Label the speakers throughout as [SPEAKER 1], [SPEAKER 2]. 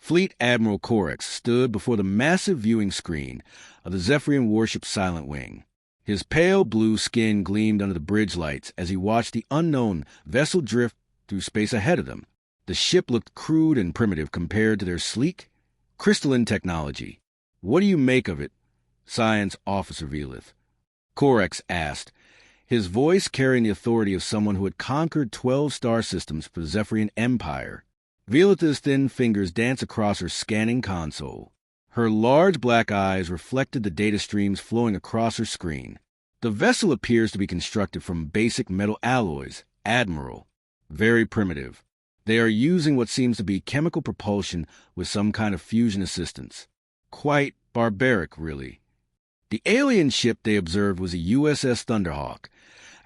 [SPEAKER 1] Fleet Admiral Corex stood before the massive viewing screen of the Zephyrian warship Silent Wing. His pale blue skin gleamed under the bridge lights as he watched the unknown vessel drift through space ahead of them. The ship looked crude and primitive compared to their sleek, crystalline technology. "What do you make of it, Science Officer Velith?" Corex asked, his voice carrying the authority of someone who had conquered 12 star systems for the Zephyrian Empire. Velith's thin fingers danced across her scanning console. Her large black eyes reflected the data streams flowing across her screen. "The vessel appears to be constructed from basic metal alloys, Admiral. Very primitive. They are using what seems to be chemical propulsion with some kind of fusion assistance. Quite barbaric, really." The alien ship they observed was a USS Thunderhawk,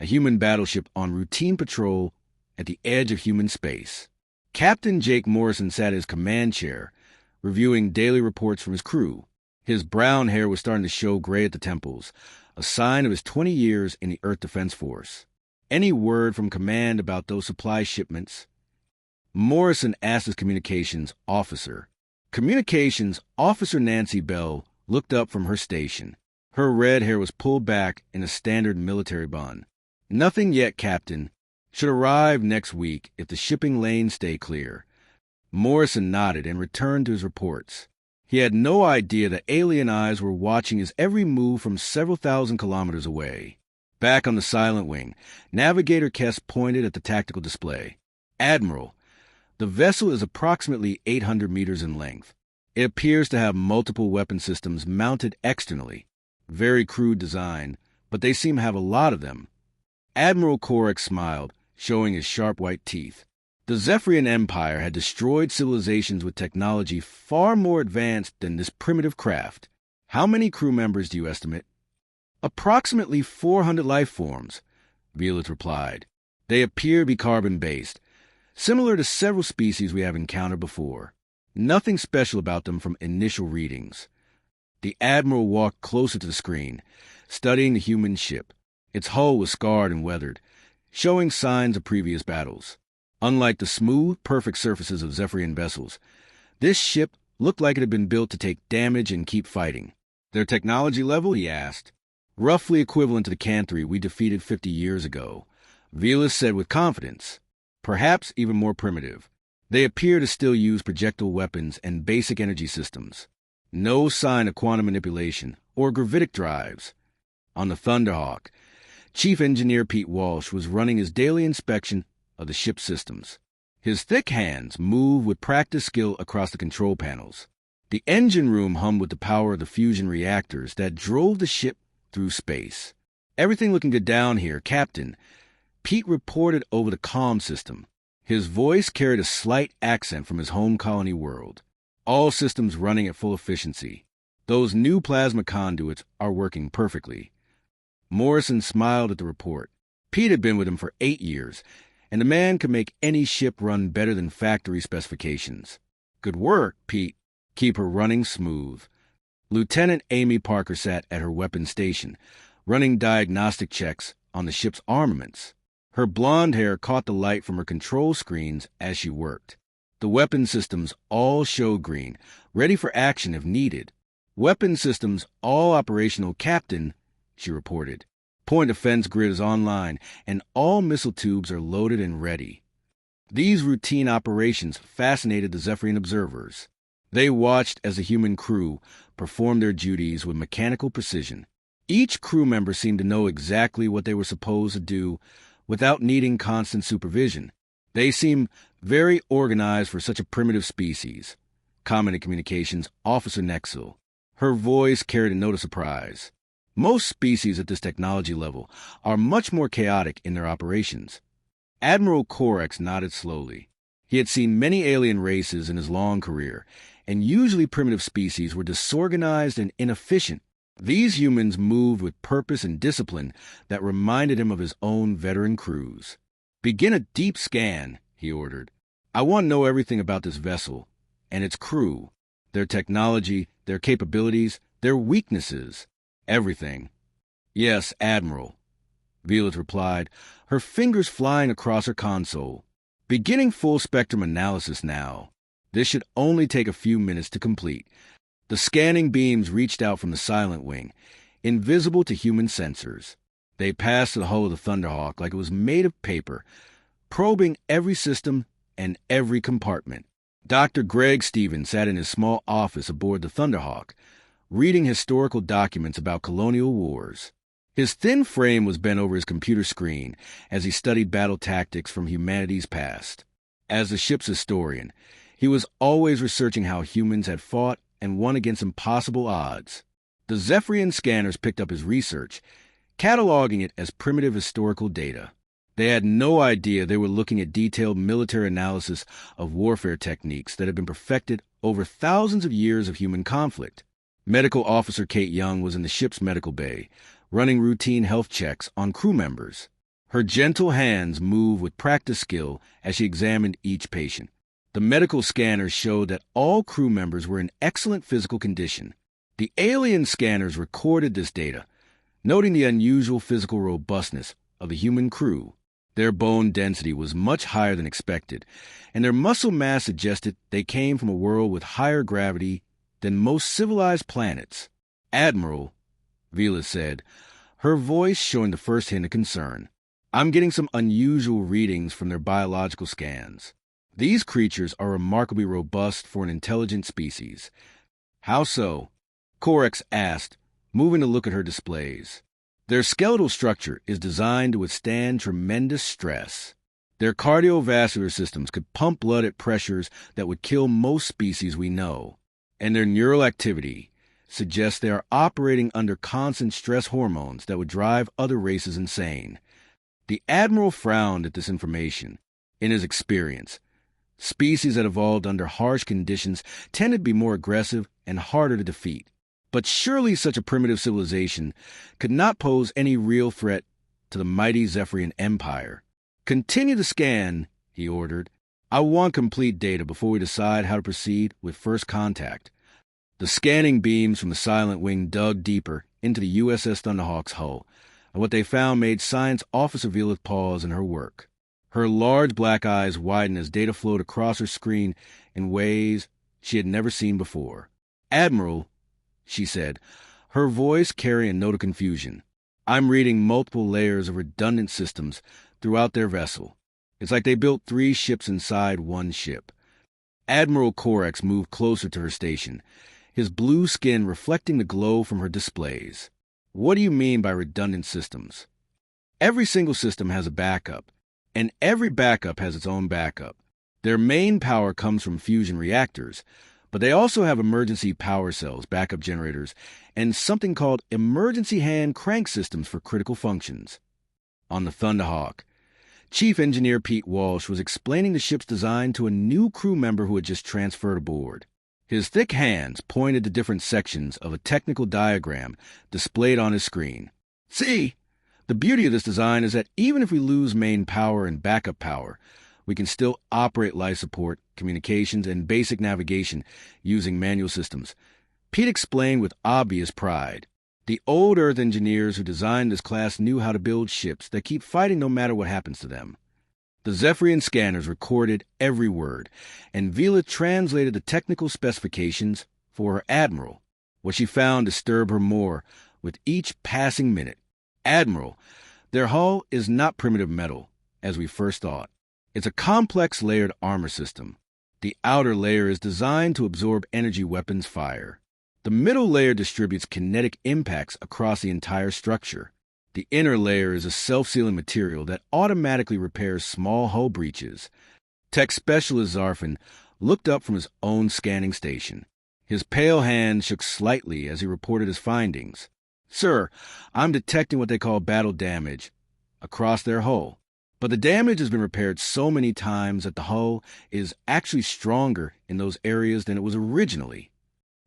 [SPEAKER 1] a human battleship on routine patrol at the edge of human space. Captain Jake Morrison sat in his command chair, reviewing daily reports from his crew. His brown hair was starting to show gray at the temples, a sign of his 20 years in the Earth Defense Force. "Any word from command about those supply shipments?" Morrison asked his communications officer. Communications Officer Nancy Bell looked up from her station. Her red hair was pulled back in a standard military bun. "Nothing yet, Captain. Should arrive next week if the shipping lanes stay clear." Morrison nodded and returned to his reports. He had no idea that alien eyes were watching his every move from several thousand kilometers away. Back on the Silent Wing, Navigator Kess pointed at the tactical display. "Admiral, the vessel is approximately 800 meters in length. It appears to have multiple weapon systems mounted externally. Very crude design, but they seem to have a lot of them." Admiral Corex smiled, showing his sharp white teeth. The Zephyrian Empire had destroyed civilizations with technology far more advanced than this primitive craft. "How many crew members do you estimate?" "Approximately 400 life forms," Velith replied. "They appear to be carbon-based, similar to several species we have encountered before. Nothing special about them from initial readings." The Admiral walked closer to the screen, studying the human ship. Its hull was scarred and weathered, showing signs of previous battles. Unlike the smooth, perfect surfaces of Zephyrian vessels, this ship looked like it had been built to take damage and keep fighting. "Their technology level?" he asked. "Roughly equivalent to the Canthri we defeated 50 years ago," Velith said with confidence. "Perhaps even more primitive. They appear to still use projectile weapons and basic energy systems. No sign of quantum manipulation or gravitic drives." On the Thunderhawk, Chief Engineer Pete Walsh was running his daily inspection of the ship's systems. His thick hands moved with practiced skill across the control panels. The engine room hummed with the power of the fusion reactors that drove the ship through space. "Everything looking good down here, Captain," Pete reported over the comm system. His voice carried a slight accent from his home colony world. "All systems running at full efficiency. Those new plasma conduits are working perfectly." Morrison smiled at the report. Pete had been with him for 8 years, and the man could make any ship run better than factory specifications. "Good work, Pete. Keep her running smooth." Lieutenant Amy Parker sat at her weapons station, running diagnostic checks on the ship's armaments. Her blonde hair caught the light from her control screens as she worked. The weapon systems all showed green, ready for action if needed. "Weapon systems all operational, Captain," she reported. "Point defense grid is online, and all missile tubes are loaded and ready." These routine operations fascinated the Zephyrian observers. They watched as the human crew performed their duties with mechanical precision. Each crew member seemed to know exactly what they were supposed to do without needing constant supervision. "They seem very organized for such a primitive species," commented Communications Officer Nexel. Her voice carried a note of surprise. "Most species at this technology level are much more chaotic in their operations." Admiral Corex nodded slowly. He had seen many alien races in his long career, and usually primitive species were disorganized and inefficient. These humans moved with purpose and discipline that reminded him of his own veteran crews. "Begin a deep scan," he ordered. "I want to know everything about this vessel and its crew, their technology, their capabilities, their weaknesses. Everything." "Yes, Admiral," Velith replied, her fingers flying across her console. "Beginning full-spectrum analysis now." This should only take a few minutes to complete. The scanning beams reached out from the Silent Wing, invisible to human sensors. They passed the hull of the Thunderhawk like it was made of paper, probing every system and every compartment. Dr. Greg Stevens sat in his small office aboard the Thunderhawk, reading historical documents about colonial wars. His thin frame was bent over his computer screen as he studied battle tactics from humanity's past. As the ship's historian, he was always researching how humans had fought and won against impossible odds. The Zephyrian scanners picked up his research, cataloging it as primitive historical data. They had no idea they were looking at detailed military analysis of warfare techniques that had been perfected over thousands of years of human conflict. Medical Officer Kate Young was in the ship's medical bay, running routine health checks on crew members. Her gentle hands moved with practiced skill as she examined each patient. The medical scanners showed that all crew members were in excellent physical condition. The alien scanners recorded this data, noting the unusual physical robustness of the human crew. Their bone density was much higher than expected, and their muscle mass suggested they came from a world with higher gravity than most civilized planets. "Admiral," Vila said, her voice showing the first hint of concern, "I'm getting some unusual readings from their biological scans. These creatures are remarkably robust for an intelligent species." "How so?" Corex asked, moving to look at her displays. "Their skeletal structure is designed to withstand tremendous stress. Their cardiovascular systems could pump blood at pressures that would kill most species we know. And their neural activity suggests they are operating under constant stress hormones that would drive other races insane." The Admiral frowned at this information. In his experience, species that evolved under harsh conditions tended to be more aggressive and harder to defeat. But surely such a primitive civilization could not pose any real threat to the mighty Zephyrian Empire. "Continue to scan," he ordered. "I want complete data before we decide how to proceed with first contact." The scanning beams from the Silent Wing dug deeper into the USS Thunderhawk's hull, and what they found made Science Officer Vila pause in her work. Her large black eyes widened as data flowed across her screen in ways she had never seen before. "Admiral," she said, her voice carrying a note of confusion, "I'm reading multiple layers of redundant systems throughout their vessel. It's like they built 3 ships inside one ship." Admiral Corex moved closer to her station, his blue skin reflecting the glow from her displays. "What do you mean by redundant systems?" "Every single system has a backup, and every backup has its own backup. Their main power comes from fusion reactors, but they also have emergency power cells, backup generators, and something called emergency hand crank systems for critical functions." On the Thunderhawk, Chief Engineer Pete Walsh was explaining the ship's design to a new crew member who had just transferred aboard. His thick hands pointed to different sections of a technical diagram displayed on his screen. "See, the beauty of this design is that even if we lose main power and backup power, we can still operate life support, communications, and basic navigation using manual systems." Pete explained with obvious pride. The old Earth engineers who designed this class knew how to build ships that keep fighting no matter what happens to them. The Zephyrian scanners recorded every word, and Vila translated the technical specifications for her Admiral. What she found disturbed her more with each passing minute. "Admiral, their hull is not primitive metal, as we first thought. It's a complex layered armor system. The outer layer is designed to absorb energy weapons fire. The middle layer distributes kinetic impacts across the entire structure. The inner layer is a self-sealing material that automatically repairs small hull breaches." Tech Specialist Zarfin looked up from his own scanning station. His pale hand shook slightly as he reported his findings. "Sir, I'm detecting what they call battle damage across their hull. But the damage has been repaired so many times that the hull is actually stronger in those areas than it was originally."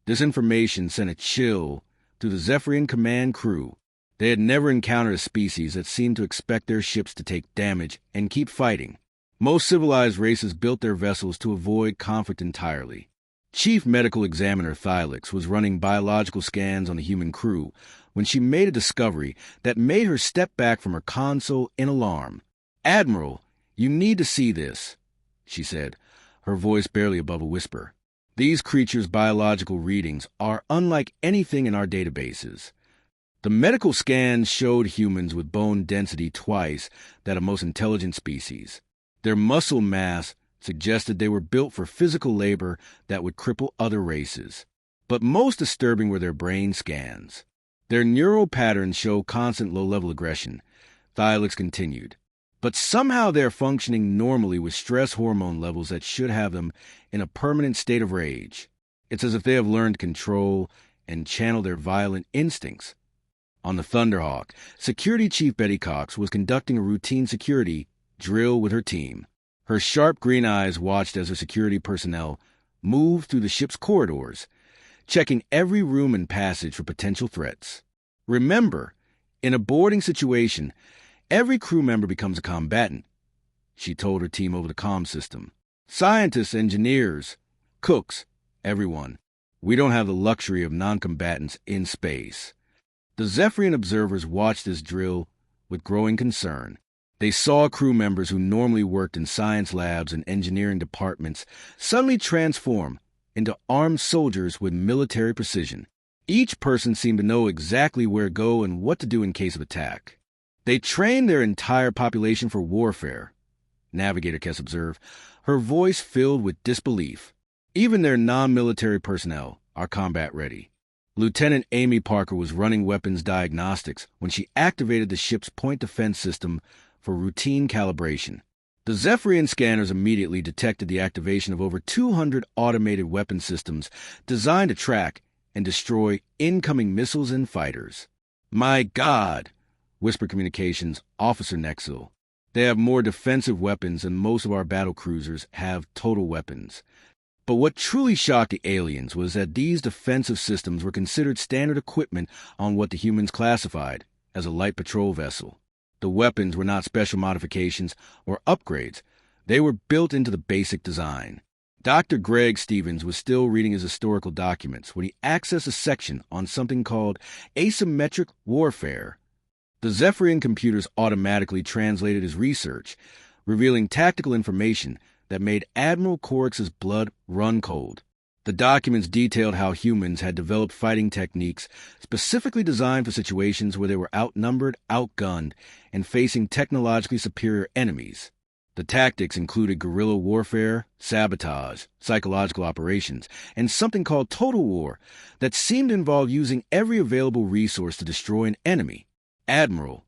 [SPEAKER 1] This information sent a chill through the Zephyrian command crew. They had never encountered a species that seemed to expect their ships to take damage and keep fighting. Most civilized races built their vessels to avoid conflict entirely. Chief Medical Examiner Thylix was running biological scans on the human crew when she made a discovery that made her step back from her console in alarm. "Admiral, you need to see this," she said, her voice barely above a whisper. These creatures' biological readings are unlike anything in our databases. The medical scans showed humans with bone density twice that of most intelligent species. Their muscle mass suggested they were built for physical labor that would cripple other races. But most disturbing were their brain scans. Their neural patterns show constant low-level aggression. Thylax continued. But somehow they're functioning normally with stress hormone levels that should have them in a permanent state of rage. It's as if they have learned to control and channel their violent instincts. On the Thunderhawk, Security Chief Betty Cox was conducting a routine security drill with her team. Her sharp green eyes watched as her security personnel moved through the ship's corridors, checking every room and passage for potential threats. Remember, in a boarding situation, every crew member becomes a combatant, she told her team over the comm system. Scientists, engineers, cooks, everyone. We don't have the luxury of non-combatants in space. The Zephyrian observers watched this drill with growing concern. They saw crew members who normally worked in science labs and engineering departments suddenly transform into armed soldiers with military precision. Each person seemed to know exactly where to go and what to do in case of attack. They trained their entire population for warfare, Navigator Kess observed, her voice filled with disbelief. Even their non-military personnel are combat-ready. Lieutenant Amy Parker was running weapons diagnostics when she activated the ship's point defense system for routine calibration. The Zephyrian scanners immediately detected the activation of over 200 automated weapon systems designed to track and destroy incoming missiles and fighters. My God, whispered Communications Officer Nexel. They have more defensive weapons than most of our battle cruisers have total weapons. But what truly shocked the aliens was that these defensive systems were considered standard equipment on what the humans classified as a light patrol vessel. The weapons were not special modifications or upgrades. They were built into the basic design. Dr. Greg Stevens was still reading his historical documents when he accessed a section on something called asymmetric warfare. The Zephyrian computers automatically translated his research, revealing tactical information that made Admiral Corix's blood run cold. The documents detailed how humans had developed fighting techniques specifically designed for situations where they were outnumbered, outgunned, and facing technologically superior enemies. The tactics included guerrilla warfare, sabotage, psychological operations, and something called total war that seemed to involve using every available resource to destroy an enemy. Admiral,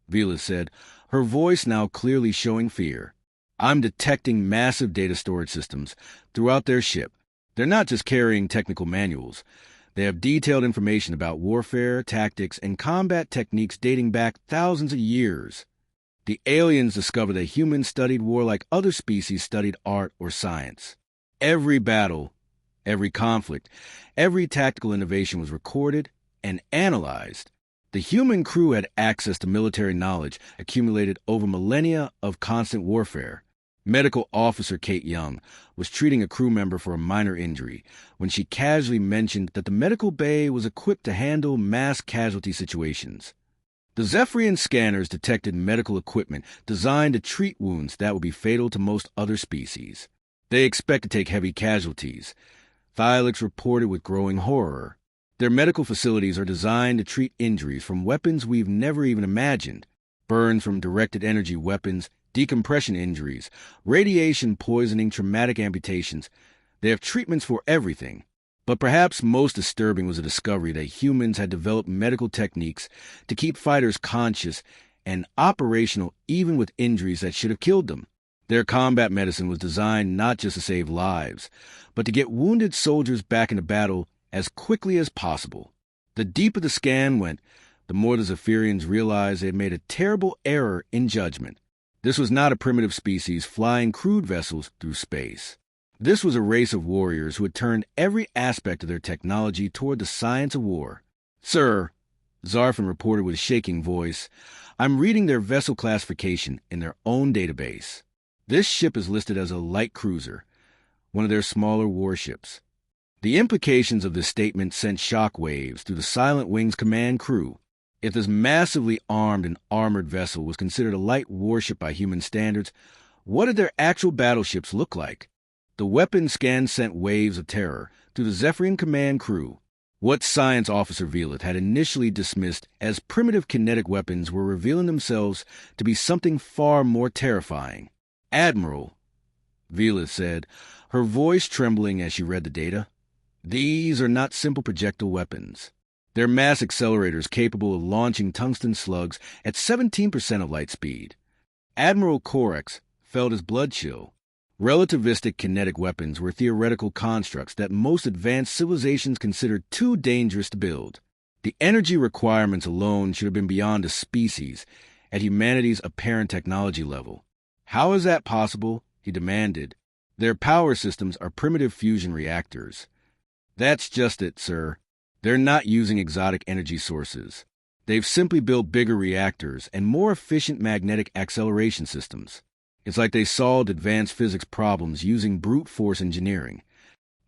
[SPEAKER 1] Vila said, her voice now clearly showing fear. I'm detecting massive data storage systems throughout their ship. They're not just carrying technical manuals. They have detailed information about warfare, tactics, and combat techniques dating back thousands of years. The aliens discovered that humans studied war like other species studied art or science. Every battle, every conflict, every tactical innovation was recorded and analyzed. The human crew had access to military knowledge accumulated over millennia of constant warfare. Medical Officer Kate Young was treating a crew member for a minor injury when she casually mentioned that the medical bay was equipped to handle mass casualty situations. The Zephyrian scanners detected medical equipment designed to treat wounds that would be fatal to most other species. They expect to take heavy casualties, Thylax reported with growing horror. Their medical facilities are designed to treat injuries from weapons we've never even imagined, burns from directed energy weapons, decompression injuries, radiation poisoning, traumatic amputations. They have treatments for everything. But perhaps most disturbing was the discovery that humans had developed medical techniques to keep fighters conscious and operational even with injuries that should have killed them. Their combat medicine was designed not just to save lives, but to get wounded soldiers back into battle as quickly as possible. The deeper the scan went, the more the Zephyrians realized they had made a terrible error in judgment. This was not a primitive species flying crewed vessels through space. This was a race of warriors who had turned every aspect of their technology toward the science of war. Sir, Zarfin reported with a shaking voice, I'm reading their vessel classification in their own database. This ship is listed as a light cruiser, one of their smaller warships. The implications of this statement sent shockwaves through the Silent Wing's command crew. If this massively armed and armored vessel was considered a light warship by human standards, what did their actual battleships look like? The weapon scan sent waves of terror through the Zephyrian command crew. What Science Officer Velith had initially dismissed as primitive kinetic weapons were revealing themselves to be something far more terrifying. "Admiral," Velith said, her voice trembling as she read the data, "these are not simple projectile weapons. They're mass accelerators capable of launching tungsten slugs at 17% of light speed." Admiral Corex felt his blood chill. Relativistic kinetic weapons were theoretical constructs that most advanced civilizations considered too dangerous to build. The energy requirements alone should have been beyond a species at humanity's apparent technology level. "How is that possible?" he demanded. "Their power systems are primitive fusion reactors." "That's just it, sir. They're not using exotic energy sources. They've simply built bigger reactors and more efficient magnetic acceleration systems. It's like they solved advanced physics problems using brute force engineering."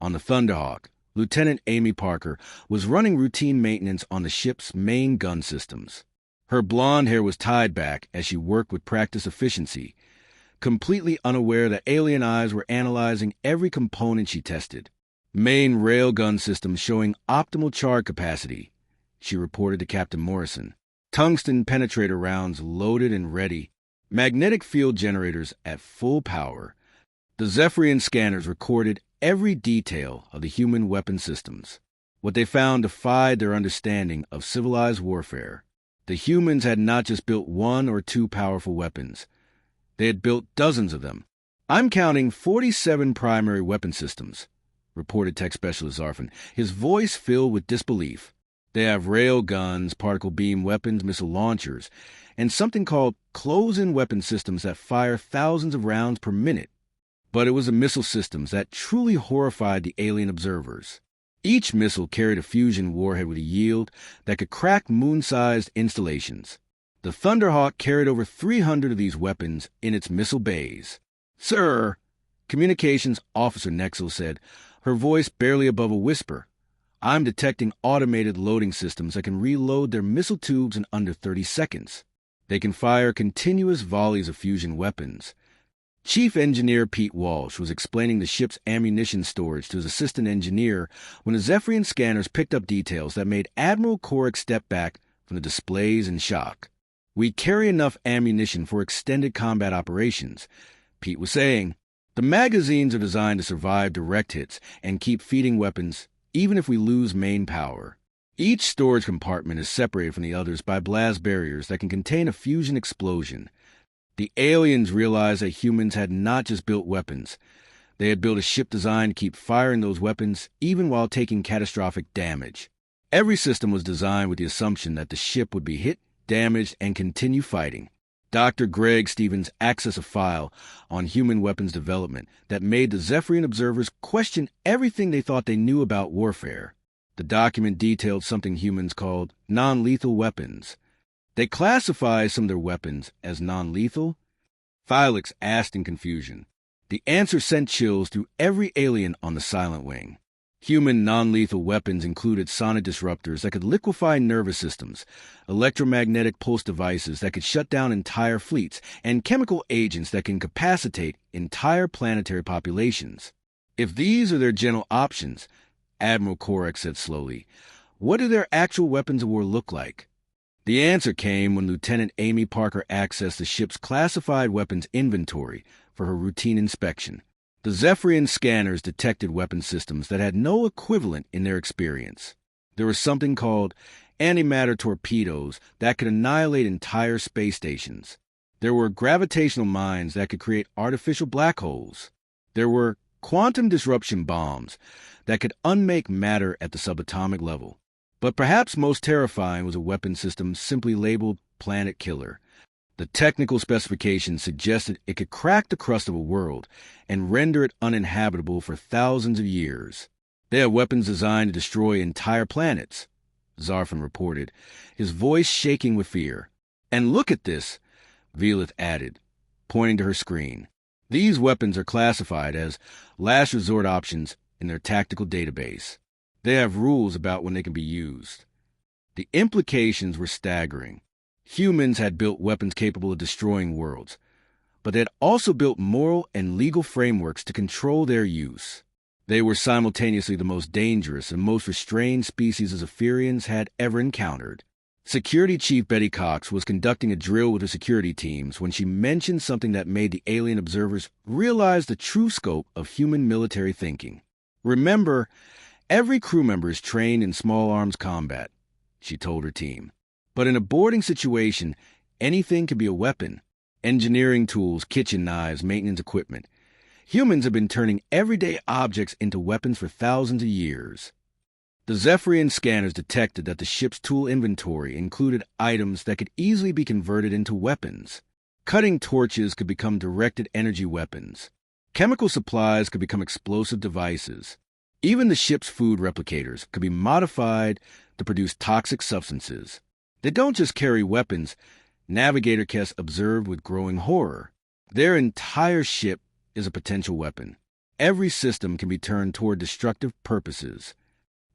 [SPEAKER 1] On the Thunderhawk, Lieutenant Amy Parker was running routine maintenance on the ship's main gun systems. Her blonde hair was tied back as she worked with practiced efficiency, completely unaware that alien eyes were analyzing every component she tested. "Main railgun systems showing optimal charge capacity," she reported to Captain Morrison. "Tungsten penetrator rounds loaded and ready. Magnetic field generators at full power." The Zephyrian scanners recorded every detail of the human weapon systems. What they found defied their understanding of civilized warfare. The humans had not just built one or two powerful weapons. They had built dozens of them. "I'm counting 47 primary weapon systems," reported Tech Specialist Zarfin, his voice filled with disbelief. "They have rail guns, particle beam weapons, missile launchers, and something called close-in weapon systems that fire thousands of rounds per minute." But it was the missile systems that truly horrified the alien observers. Each missile carried a fusion warhead with a yield that could crack moon-sized installations. The Thunderhawk carried over 300 of these weapons in its missile bays. "Sir," Communications Officer Nexel said, her voice barely above a whisper, "I'm detecting automated loading systems that can reload their missile tubes in under 30 seconds. They can fire continuous volleys of fusion weapons." Chief Engineer Pete Walsh was explaining the ship's ammunition storage to his assistant engineer when the Zephyrian scanners picked up details that made Admiral Corex step back from the displays in shock. "We carry enough ammunition for extended combat operations," Pete was saying. "The magazines are designed to survive direct hits and keep feeding weapons even if we lose main power. Each storage compartment is separated from the others by blast barriers that can contain a fusion explosion." The aliens realized that humans had not just built weapons. They had built a ship designed to keep firing those weapons even while taking catastrophic damage. Every system was designed with the assumption that the ship would be hit, damaged, and continue fighting. Dr. Greg Stevens accessed a file on human weapons development that made the Zephyrian observers question everything they thought they knew about warfare. The document detailed something humans called non-lethal weapons. They classified some of their weapons as non-lethal? Thylix asked in confusion. The answer sent chills through every alien on the Silent Wing. Human non-lethal weapons included sonic disruptors that could liquefy nervous systems, electromagnetic pulse devices that could shut down entire fleets, and chemical agents that can incapacitate entire planetary populations. "If these are their general options," Admiral Corex said slowly, "what do their actual weapons of war look like?" The answer came when Lieutenant Amy Parker accessed the ship's classified weapons inventory for her routine inspection. The Zephyrian scanners detected weapon systems that had no equivalent in their experience. There was something called antimatter torpedoes that could annihilate entire space stations. There were gravitational mines that could create artificial black holes. There were quantum disruption bombs that could unmake matter at the subatomic level. But perhaps most terrifying was a weapon system simply labeled Planet Killer. The technical specifications suggested it could crack the crust of a world and render it uninhabitable for thousands of years. "They have weapons designed to destroy entire planets," Zarfin reported, his voice shaking with fear. "And look at this," Velith added, pointing to her screen. "These weapons are classified as last resort options in their tactical database. They have rules about when they can be used." The implications were staggering. Humans had built weapons capable of destroying worlds. but they had also built moral and legal frameworks to control their use. They were simultaneously the most dangerous and most restrained species the Zephyrians had ever encountered. Security Chief Betty Cox was conducting a drill with her security teams when she mentioned something that made the alien observers realize the true scope of human military thinking. "Remember, every crew member is trained in small arms combat," she told her team. "But in a boarding situation, anything can be a weapon. Engineering tools, kitchen knives, maintenance equipment. Humans have been turning everyday objects into weapons for thousands of years." The Zephyrian scanners detected that the ship's tool inventory included items that could easily be converted into weapons. Cutting torches could become directed energy weapons. Chemical supplies could become explosive devices. Even the ship's food replicators could be modified to produce toxic substances. They don't just carry weapons, Navigator Kess observed with growing horror. Their entire ship is a potential weapon. Every system can be turned toward destructive purposes.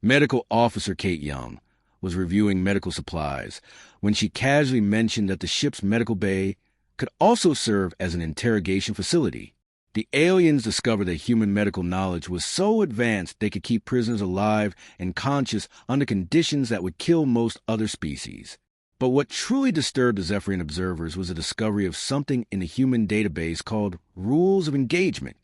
[SPEAKER 1] Medical Officer Kate Young was reviewing medical supplies when she casually mentioned that the ship's medical bay could also serve as an interrogation facility. The aliens discovered that human medical knowledge was so advanced they could keep prisoners alive and conscious under conditions that would kill most other species. But what truly disturbed the Zephyrian observers was the discovery of something in the human database called rules of engagement.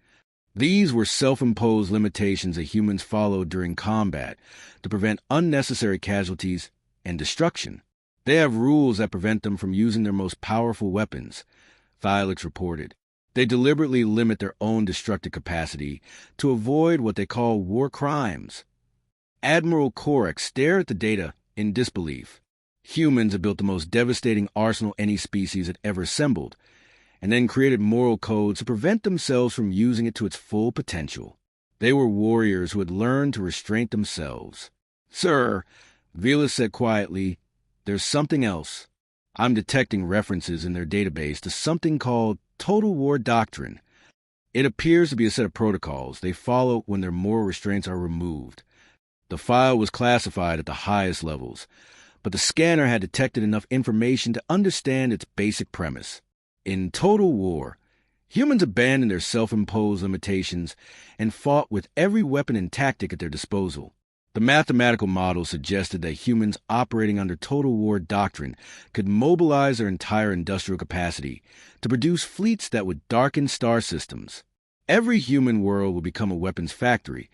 [SPEAKER 1] These were self-imposed limitations that humans followed during combat to prevent unnecessary casualties and destruction. They have rules that prevent them from using their most powerful weapons, Thylex reported. They deliberately limit their own destructive capacity to avoid what they call war crimes. Admiral Korek stared at the data in disbelief. Humans have built the most devastating arsenal any species had ever assembled, and then created moral codes to prevent themselves from using it to its full potential. They were warriors who had learned to restrain themselves. "Sir," Velas said quietly, "there's something else. I'm detecting references in their database to something called Total War Doctrine. It appears to be a set of protocols they follow when their moral restraints are removed. The file was classified at the highest levels, but the scanner had detected enough information to understand its basic premise. In total war, humans abandoned their self-imposed limitations and fought with every weapon and tactic at their disposal. The mathematical model suggested that humans operating under total war doctrine could mobilize their entire industrial capacity to produce fleets that would darken star systems. Every human world would become a weapons factory.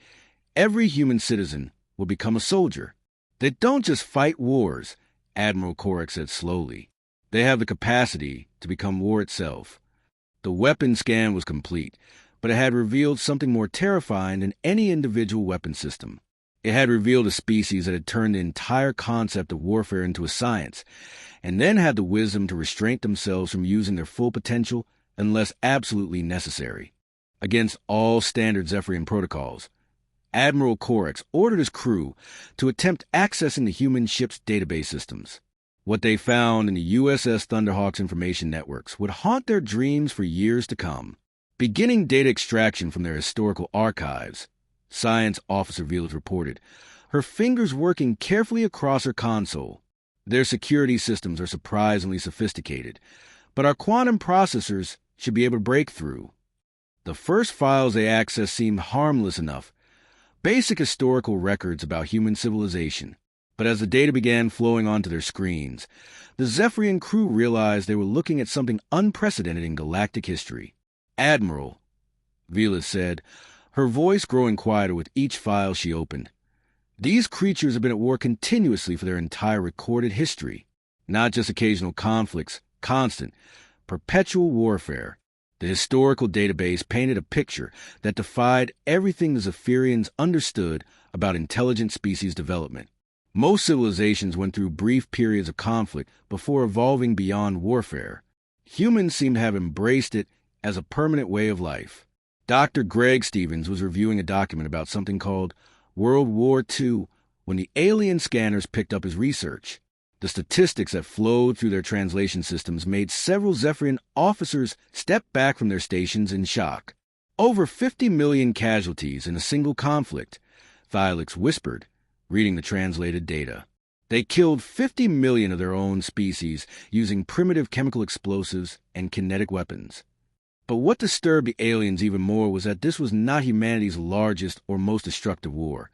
[SPEAKER 1] Every human citizen would become a soldier. They don't just fight wars," Admiral Korek said slowly. "They have the capacity to become war itself." The weapon scan was complete, but it had revealed something more terrifying than any individual weapon system. It had revealed a species that had turned the entire concept of warfare into a science, and then had the wisdom to restrain themselves from using their full potential unless absolutely necessary. Against all standard Zephyrian protocols, Admiral Korek ordered his crew to attempt accessing the human ship's database systems. What they found in the USS Thunderhawk's information networks would haunt their dreams for years to come. Beginning data extraction from their historical archives, Science Officer Velas reported, her fingers working carefully across her console. "Their security systems are surprisingly sophisticated, but our quantum processors should be able to break through." The first files they accessed seemed harmless enough, basic historical records about human civilization. But as the data began flowing onto their screens, the Zephyrian crew realized they were looking at something unprecedented in galactic history. "Admiral," Velas said, her voice growing quieter with each file she opened, "these creatures have been at war continuously for their entire recorded history. Not just occasional conflicts, constant, perpetual warfare. The historical database painted a picture that defied everything the Zephyrians understood about intelligent species development. Most civilizations went through brief periods of conflict before evolving beyond warfare. Humans seem to have embraced it as a permanent way of life." Dr. Greg Stevens was reviewing a document about something called World War II when the alien scanners picked up his research. The statistics that flowed through their translation systems made several Zephyrian officers step back from their stations in shock. "Over 50 million casualties in a single conflict," Thylex whispered, reading the translated data. "They killed 50 million of their own species using primitive chemical explosives and kinetic weapons. But what disturbed the aliens even more was that this was not humanity's largest or most destructive war.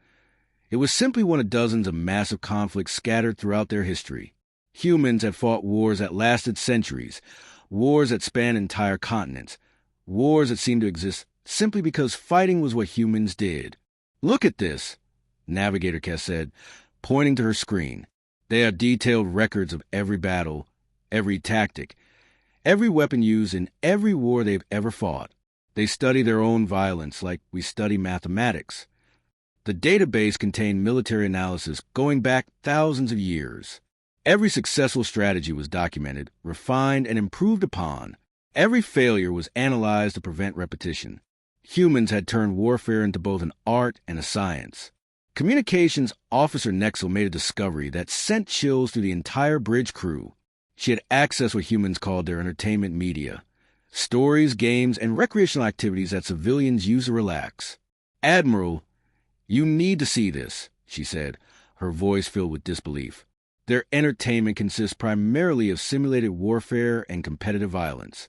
[SPEAKER 1] It was simply one of dozens of massive conflicts scattered throughout their history. Humans had fought wars that lasted centuries, wars that spanned entire continents, wars that seemed to exist simply because fighting was what humans did. "Look at this," Navigator Kess said, pointing to her screen. "They have detailed records of every battle, every tactic, every weapon used in every war they've ever fought. They study their own violence like we study mathematics." The database contained military analysis going back thousands of years. Every successful strategy was documented, refined, and improved upon. Every failure was analyzed to prevent repetition. Humans had turned warfare into both an art and a science. Communications Officer Nexel made a discovery that sent chills through the entire bridge crew. She had accessed what humans called their entertainment media. Stories, games, and recreational activities that civilians use to relax. "Admiral, you need to see this," she said, her voice filled with disbelief. "Their entertainment consists primarily of simulated warfare and competitive violence."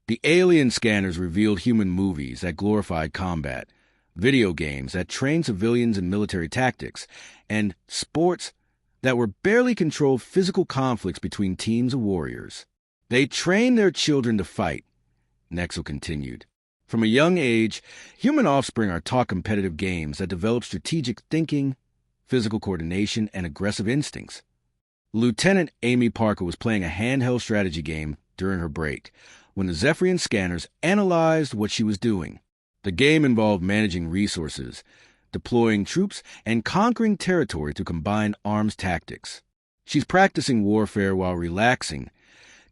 [SPEAKER 1] The alien scanners revealed human movies that glorified combat, video games that trained civilians in military tactics, and sports that were barely controlled physical conflicts between teams of warriors. "They train their children to fight," Nexel continued. "From a young age, human offspring are taught competitive games that develop strategic thinking, physical coordination, and aggressive instincts." Lieutenant Amy Parker was playing a handheld strategy game during her break when the Zephyrian scanners analyzed what she was doing. The game involved managing resources, deploying troops, and conquering territory through combined arms tactics. "She's practicing warfare while relaxing,"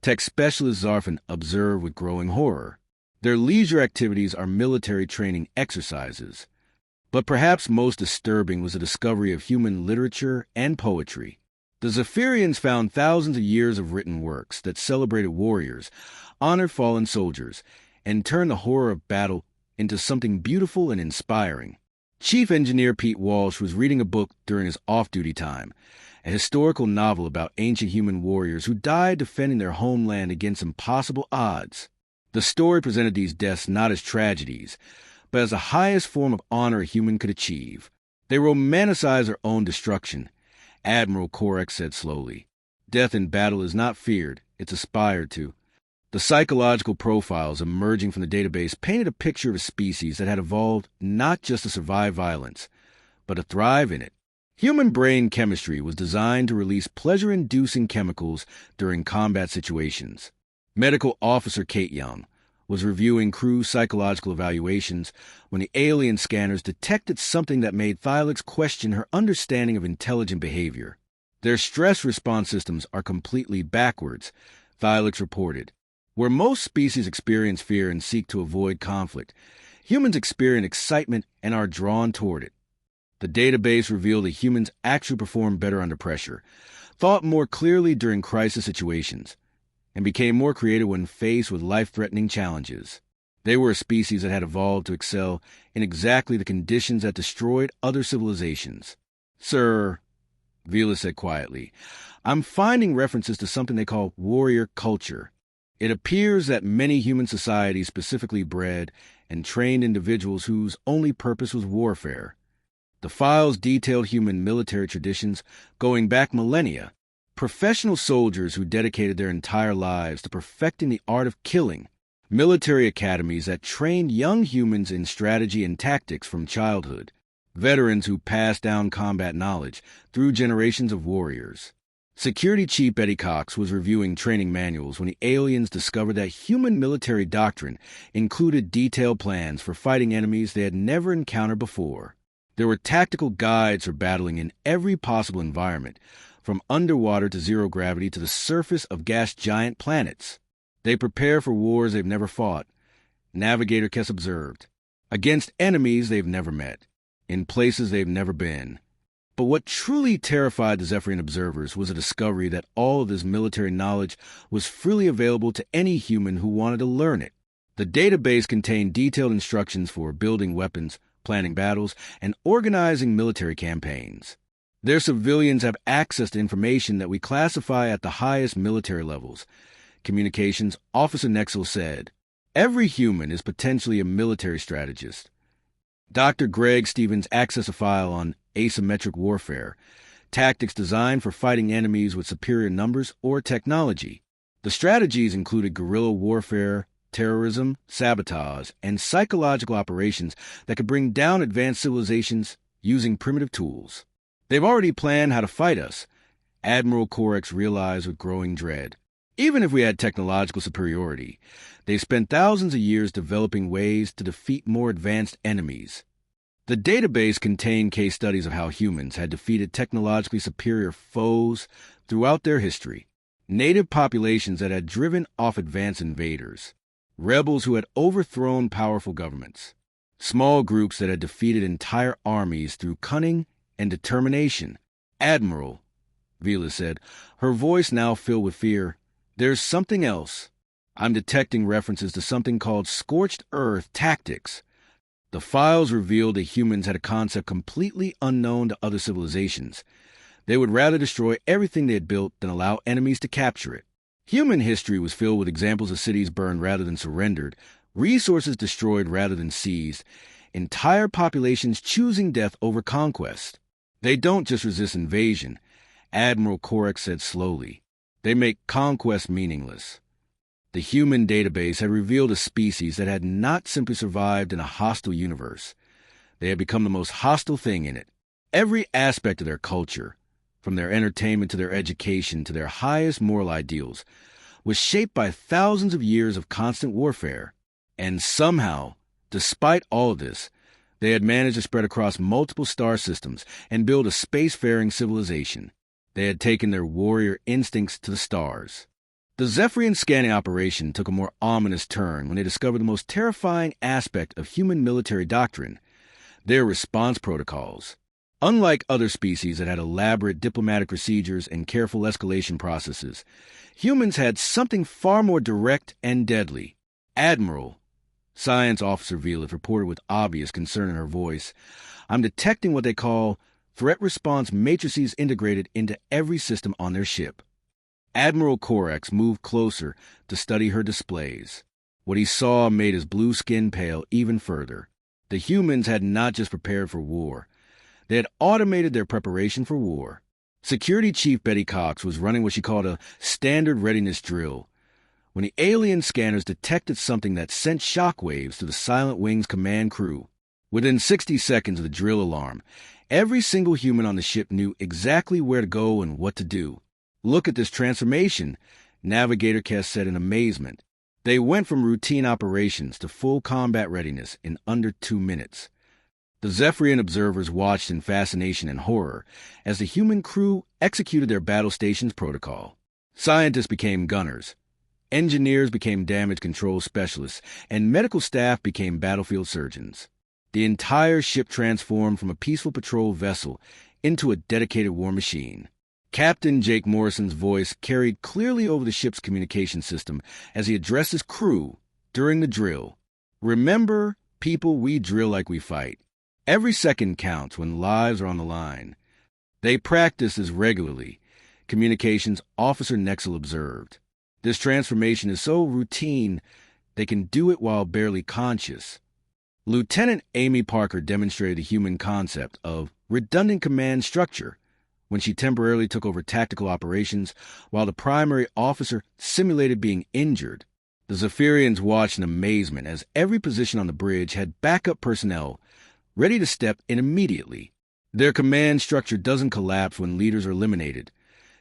[SPEAKER 1] Tech Specialist Zarfin observed with growing horror. "Their leisure activities are military training exercises." But perhaps most disturbing was the discovery of human literature and poetry. The Zephyrians found thousands of years of written works that celebrated warriors, honored fallen soldiers, and turned the horror of battle into something beautiful and inspiring. Chief Engineer Pete Walsh was reading a book during his off-duty time, a historical novel about ancient human warriors who died defending their homeland against impossible odds. The story presented these deaths not as tragedies, but as the highest form of honor a human could achieve. They romanticized their own destruction, Admiral Korek said slowly. "Death in battle is not feared, it's aspired to." The psychological profiles emerging from the database painted a picture of a species that had evolved not just to survive violence, but to thrive in it. Human brain chemistry was designed to release pleasure-inducing chemicals during combat situations. Medical Officer Kate Young was reviewing crew psychological evaluations when the alien scanners detected something that made Thylax question her understanding of intelligent behavior. "Their stress response systems are completely backwards," Thylax reported. "Where most species experience fear and seek to avoid conflict, humans experience excitement and are drawn toward it." The database revealed that humans actually perform better under pressure, thought more clearly during crisis situations, and became more creative when faced with life-threatening challenges. They were a species that had evolved to excel in exactly the conditions that destroyed other civilizations. "Sir," Vila said quietly, "I'm finding references to something they call warrior culture. It appears that many human societies specifically bred and trained individuals whose only purpose was warfare. The files detailed human military traditions going back millennia. Professional soldiers who dedicated their entire lives to perfecting the art of killing. Military academies that trained young humans in strategy and tactics from childhood. Veterans who passed down combat knowledge through generations of warriors." Security Chief Betty Cox was reviewing training manuals when the aliens discovered that human military doctrine included detailed plans for fighting enemies they had never encountered before. There were tactical guides for battling in every possible environment, from underwater to zero gravity to the surface of gas giant planets. They prepare for wars they've never fought, Navigator Kess observed, against enemies they've never met, in places they've never been. But what truly terrified the Zephyrian observers was the discovery that all of this military knowledge was freely available to any human who wanted to learn it. The database contained detailed instructions for building weapons, planning battles, and organizing military campaigns. Their civilians have access to information that we classify at the highest military levels, Communications Officer Nexel said. Every human is potentially a military strategist. Dr. Greg Stevens accessed a file on asymmetric warfare, tactics designed for fighting enemies with superior numbers or technology. The strategies included guerrilla warfare, terrorism, sabotage, and psychological operations that could bring down advanced civilizations using primitive tools. They've already planned how to fight us, Admiral Corex realized with growing dread. Even if we had technological superiority, they've spent thousands of years developing ways to defeat more advanced enemies. The database contained case studies of how humans had defeated technologically superior foes throughout their history. Native populations that had driven off advanced invaders. Rebels who had overthrown powerful governments. Small groups that had defeated entire armies through cunning and determination. Admiral, Vila said, her voice now filled with fear. There's something else. I'm detecting references to something called scorched earth tactics. The files revealed that humans had a concept completely unknown to other civilizations. They would rather destroy everything they had built than allow enemies to capture it. Human history was filled with examples of cities burned rather than surrendered, resources destroyed rather than seized, entire populations choosing death over conquest. They don't just resist invasion, Admiral Corex said slowly. They make conquest meaningless. The human database had revealed a species that had not simply survived in a hostile universe. They had become the most hostile thing in it. Every aspect of their culture, from their entertainment to their education to their highest moral ideals, was shaped by thousands of years of constant warfare. And somehow, despite all this, they had managed to spread across multiple star systems and build a spacefaring civilization. They had taken their warrior instincts to the stars. The Zephyrian scanning operation took a more ominous turn when they discovered the most terrifying aspect of human military doctrine, their response protocols. Unlike other species that had elaborate diplomatic procedures and careful escalation processes, humans had something far more direct and deadly. Admiral, Science Officer Velith reported with obvious concern in her voice, I'm detecting what they call threat response matrices integrated into every system on their ship. Admiral Corex moved closer to study her displays. What he saw made his blue skin pale even further. The humans had not just prepared for war. They had automated their preparation for war. Security Chief Betty Cox was running what she called a standard readiness drill when the alien scanners detected something that sent shockwaves through the Silent Wing's command crew. Within 60 seconds of the drill alarm, every single human on the ship knew exactly where to go and what to do. Look at this transformation, Navigator Kess said in amazement. They went from routine operations to full combat readiness in under 2 minutes. The Zephyrian observers watched in fascination and horror as the human crew executed their battle station's protocol. Scientists became gunners, engineers became damage control specialists, and medical staff became battlefield surgeons. The entire ship transformed from a peaceful patrol vessel into a dedicated war machine. Captain Jake Morrison's voice carried clearly over the ship's communication system as he addressed his crew during the drill. Remember, people, we drill like we fight. Every second counts when lives are on the line. They practice this regularly, Communications Officer Nexel observed. This transformation is so routine, they can do it while barely conscious. Lieutenant Amy Parker demonstrated the human concept of redundant command structure when she temporarily took over tactical operations while the primary officer simulated being injured. The Zephyrians watched in amazement as every position on the bridge had backup personnel ready to step in immediately. Their command structure doesn't collapse when leaders are eliminated.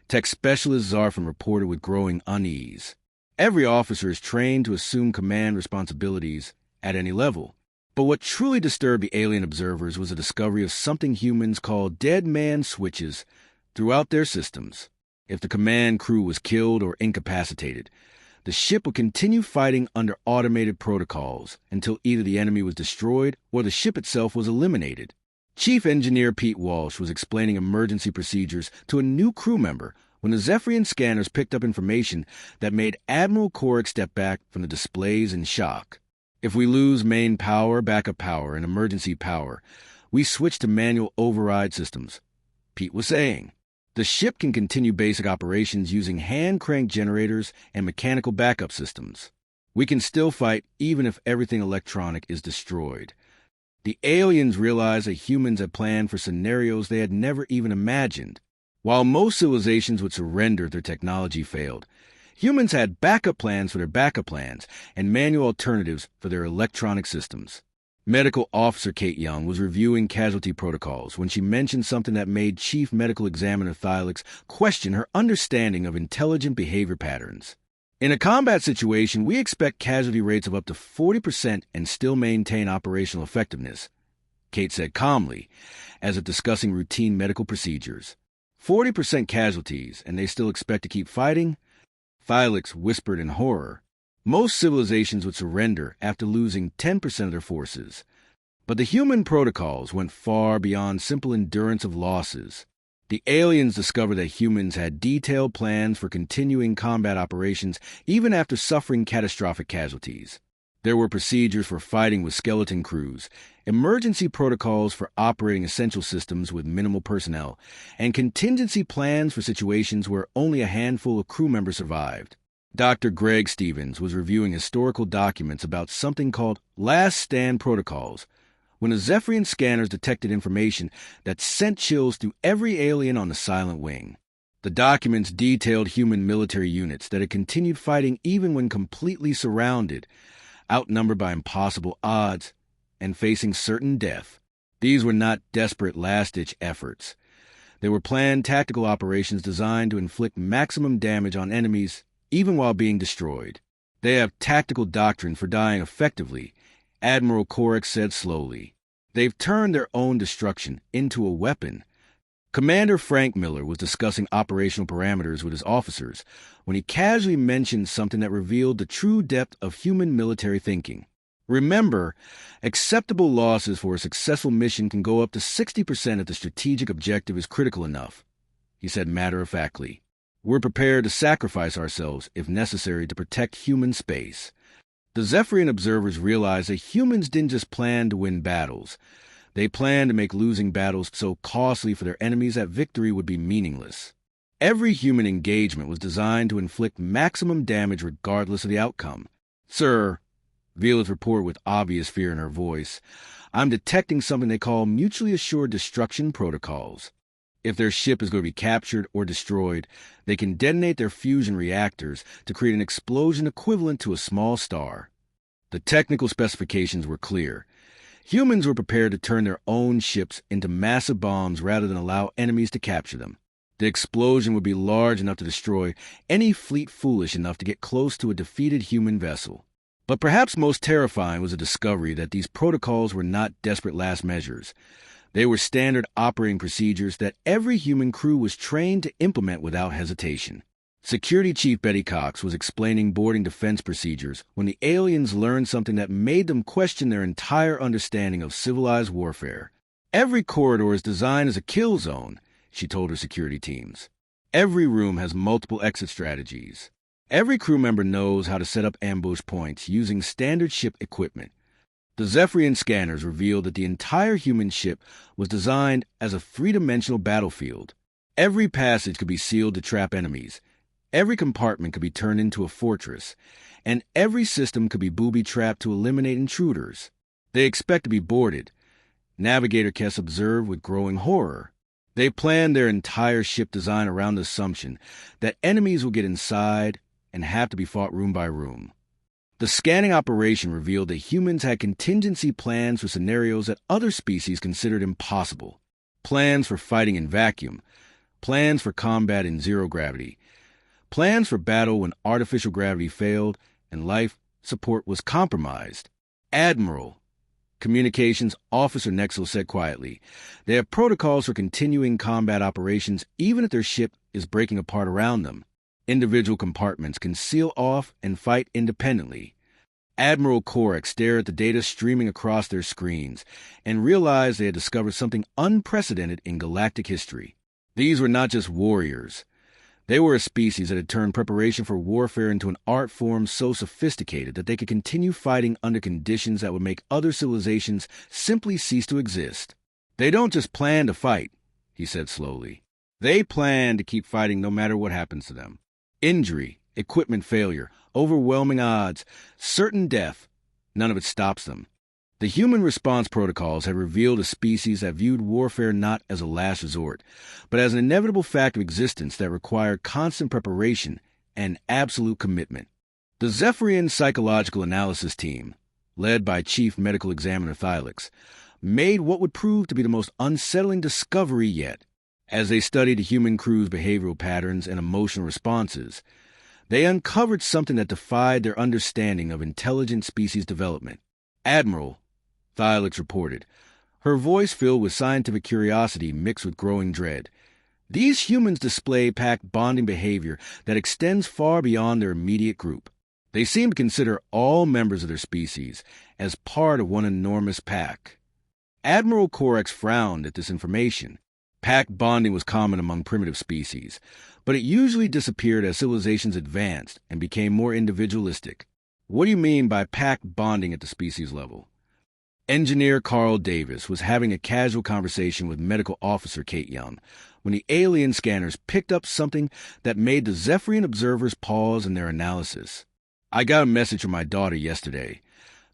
[SPEAKER 1] Tech specialist Zarfin reported with growing unease. Every officer is trained to assume command responsibilities at any level. But what truly disturbed the alien observers was the discovery of something humans call dead man switches throughout their systems. If the command crew was killed or incapacitated, the ship would continue fighting under automated protocols until either the enemy was destroyed or the ship itself was eliminated. Chief Engineer Pete Walsh was explaining emergency procedures to a new crew member when the Zephyrian scanners picked up information that made Admiral Corex step back from the displays in shock. If we lose main power, backup power, and emergency power, we switch to manual override systems, Pete was saying. The ship can continue basic operations using hand-cranked generators and mechanical backup systems. We can still fight even if everything electronic is destroyed. The aliens realized that humans had planned for scenarios they had never even imagined. While most civilizations would surrender if their technology failed, humans had backup plans for their backup plans and manual alternatives for their electronic systems. Medical Officer Kate Young was reviewing casualty protocols when she mentioned something that made Chief Medical Examiner Thylix question her understanding of intelligent behavior patterns. In a combat situation, we expect casualty rates of up to 40% and still maintain operational effectiveness, Kate said calmly, as if discussing routine medical procedures. 40% casualties, and they still expect to keep fighting? Thylix whispered in horror. Most civilizations would surrender after losing 10% of their forces. But the human protocols went far beyond simple endurance of losses. The aliens discovered that humans had detailed plans for continuing combat operations even after suffering catastrophic casualties. There were procedures for fighting with skeleton crews, emergency protocols for operating essential systems with minimal personnel, and contingency plans for situations where only a handful of crew members survived. Dr. Greg Stevens was reviewing historical documents about something called Last Stand protocols, when the Zephyrian scanners detected information that sent chills through every alien on the Silent Wing. The documents detailed human military units that had continued fighting even when completely surrounded, outnumbered by impossible odds, and facing certain death. These were not desperate last-ditch efforts. They were planned tactical operations designed to inflict maximum damage on enemies, even while being destroyed. They have tactical doctrine for dying effectively, Admiral Korex said slowly. They've turned their own destruction into a weapon. Commander Frank Miller was discussing operational parameters with his officers when he casually mentioned something that revealed the true depth of human military thinking. Remember, acceptable losses for a successful mission can go up to 60% if the strategic objective is critical enough, he said matter-of-factly. We're prepared to sacrifice ourselves, if necessary, to protect human space. The Zephyrian observers realized that humans didn't just plan to win battles. They planned to make losing battles so costly for their enemies that victory would be meaningless. Every human engagement was designed to inflict maximum damage regardless of the outcome. Sir, Vila's reported with obvious fear in her voice, I'm detecting something they call mutually assured destruction protocols. If their ship is going to be captured or destroyed, they can detonate their fusion reactors to create an explosion equivalent to a small star. The technical specifications were clear. Humans were prepared to turn their own ships into massive bombs rather than allow enemies to capture them. The explosion would be large enough to destroy any fleet foolish enough to get close to a defeated human vessel. But perhaps most terrifying was the discovery that these protocols were not desperate last measures. They were standard operating procedures that every human crew was trained to implement without hesitation. Security Chief Betty Cox was explaining boarding defense procedures when the aliens learned something that made them question their entire understanding of civilized warfare. Every corridor is designed as a kill zone, she told her security teams. Every room has multiple exit strategies. Every crew member knows how to set up ambush points using standard ship equipment. The Zephyrian scanners revealed that the entire human ship was designed as a three-dimensional battlefield. Every passage could be sealed to trap enemies. Every compartment could be turned into a fortress. And every system could be booby-trapped to eliminate intruders. They expect to be boarded, Navigator Kess observed with growing horror. They planned their entire ship design around the assumption that enemies will get inside and have to be fought room by room. The scanning operation revealed that humans had contingency plans for scenarios that other species considered impossible. Plans for fighting in vacuum. Plans for combat in zero gravity. Plans for battle when artificial gravity failed and life support was compromised. Admiral, Communications Officer Nexel said quietly, they have protocols for continuing combat operations even if their ship is breaking apart around them. Individual compartments can seal off and fight independently. Admiral Korex stared at the data streaming across their screens and realized they had discovered something unprecedented in galactic history. These were not just warriors. They were a species that had turned preparation for warfare into an art form so sophisticated that they could continue fighting under conditions that would make other civilizations simply cease to exist. They don't just plan to fight, he said slowly. They plan to keep fighting no matter what happens to them. Injury, equipment failure, overwhelming odds, certain death. None of it stops them. The human response protocols have revealed a species that viewed warfare not as a last resort, but as an inevitable fact of existence that required constant preparation and absolute commitment. The Zephyrian Psychological Analysis Team, led by Chief Medical Examiner Thylix, made what would prove to be the most unsettling discovery yet. As they studied the human crew's behavioral patterns and emotional responses, they uncovered something that defied their understanding of intelligent species development. "Admiral," Thylix reported, her voice filled with scientific curiosity mixed with growing dread, "these humans display pack bonding behavior that extends far beyond their immediate group. They seem to consider all members of their species as part of one enormous pack." Admiral Corex frowned at this information. Pack bonding was common among primitive species, but it usually disappeared as civilizations advanced and became more individualistic. "What do you mean by pack bonding at the species level?" Engineer Carl Davis was having a casual conversation with Medical Officer Kate Young when the alien scanners picked up something that made the Zephyrian observers pause in their analysis. "I got a message from my daughter yesterday.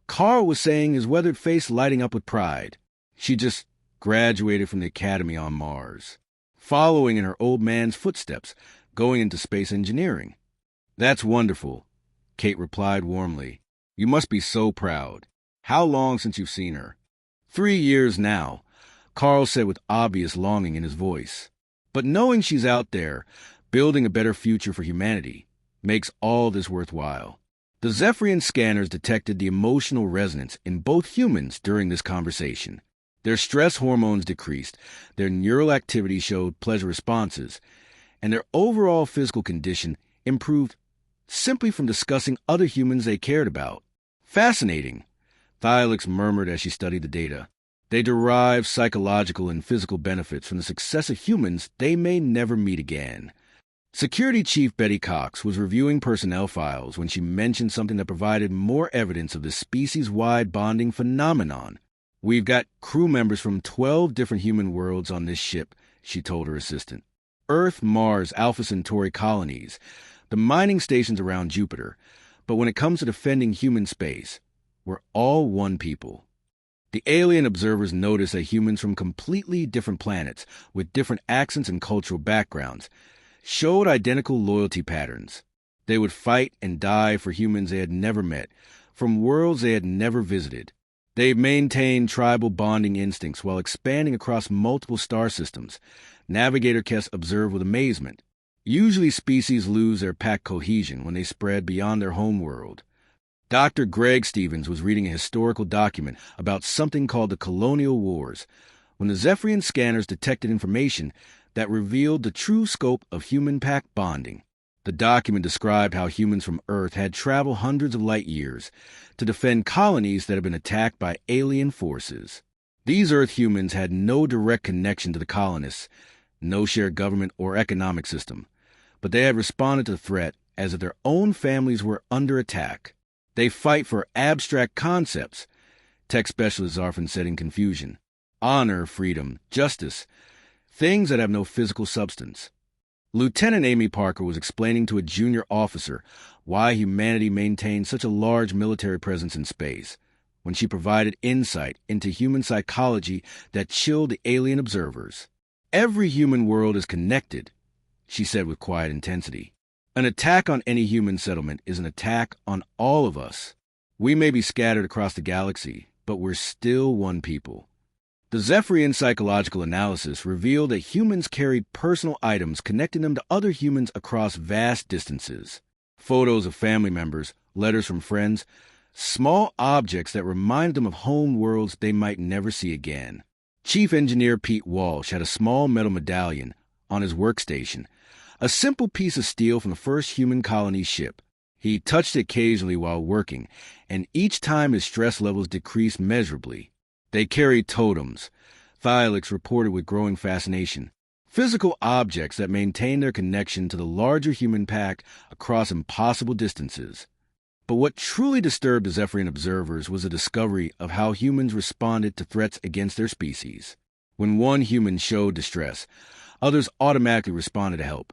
[SPEAKER 1] Carl was saying, his weathered face lighting up with pride. She just graduated from the academy on Mars, following in her old man's footsteps, going into space engineering." "That's wonderful," Kate replied warmly. "You must be so proud. How long since you've seen her?" 3 years now," Carl said with obvious longing in his voice. "But knowing she's out there, building a better future for humanity, makes all this worthwhile." The Zephyrian scanners detected the emotional resonance in both humans during this conversation. Their stress hormones decreased, their neural activity showed pleasure responses, and their overall physical condition improved simply from discussing other humans they cared about. "Fascinating," Thylix murmured as she studied the data. "They derive psychological and physical benefits from the success of humans they may never meet again." Security Chief Betty Cox was reviewing personnel files when she mentioned something that provided more evidence of this species-wide bonding phenomenon. "We've got crew members from 12 different human worlds on this ship," she told her assistant. "Earth, Mars, Alpha Centauri colonies, the mining stations around Jupiter. But when it comes to defending human space, we're all one people." The alien observers noticed that humans from completely different planets, with different accents and cultural backgrounds, showed identical loyalty patterns. They would fight and die for humans they had never met, from worlds they had never visited. They maintained tribal bonding instincts while expanding across multiple star systems, Navigator Kess observed with amazement. Usually species lose their pack cohesion when they spread beyond their home world. Dr. Greg Stevens was reading a historical document about something called the Colonial Wars, when the Zephyrian scanners detected information that revealed the true scope of human pack bonding. The document described how humans from Earth had traveled hundreds of light years to defend colonies that had been attacked by alien forces. These Earth humans had no direct connection to the colonists, no shared government or economic system, but they had responded to the threat as if their own families were under attack. "They fight for abstract concepts," tech specialists often said in confusion. "Honor, freedom, justice, things that have no physical substance." Lieutenant Amy Parker was explaining to a junior officer why humanity maintained such a large military presence in space, when she provided insight into human psychology that chilled the alien observers. "Every human world is connected," she said with quiet intensity. "An attack on any human settlement is an attack on all of us. We may be scattered across the galaxy, but we're still one people." The Zephyrian psychological analysis revealed that humans carried personal items connecting them to other humans across vast distances. Photos of family members, letters from friends, small objects that reminded them of home worlds they might never see again. Chief Engineer Pete Walsh had a small metal medallion on his workstation, a simple piece of steel from the first human colony ship. He touched it occasionally while working, and each time his stress levels decreased measurably. They carried totems, Thylix reported with growing fascination, physical objects that maintained their connection to the larger human pack across impossible distances. But what truly disturbed the Zephyrian observers was the discovery of how humans responded to threats against their species. When one human showed distress, others automatically responded to help.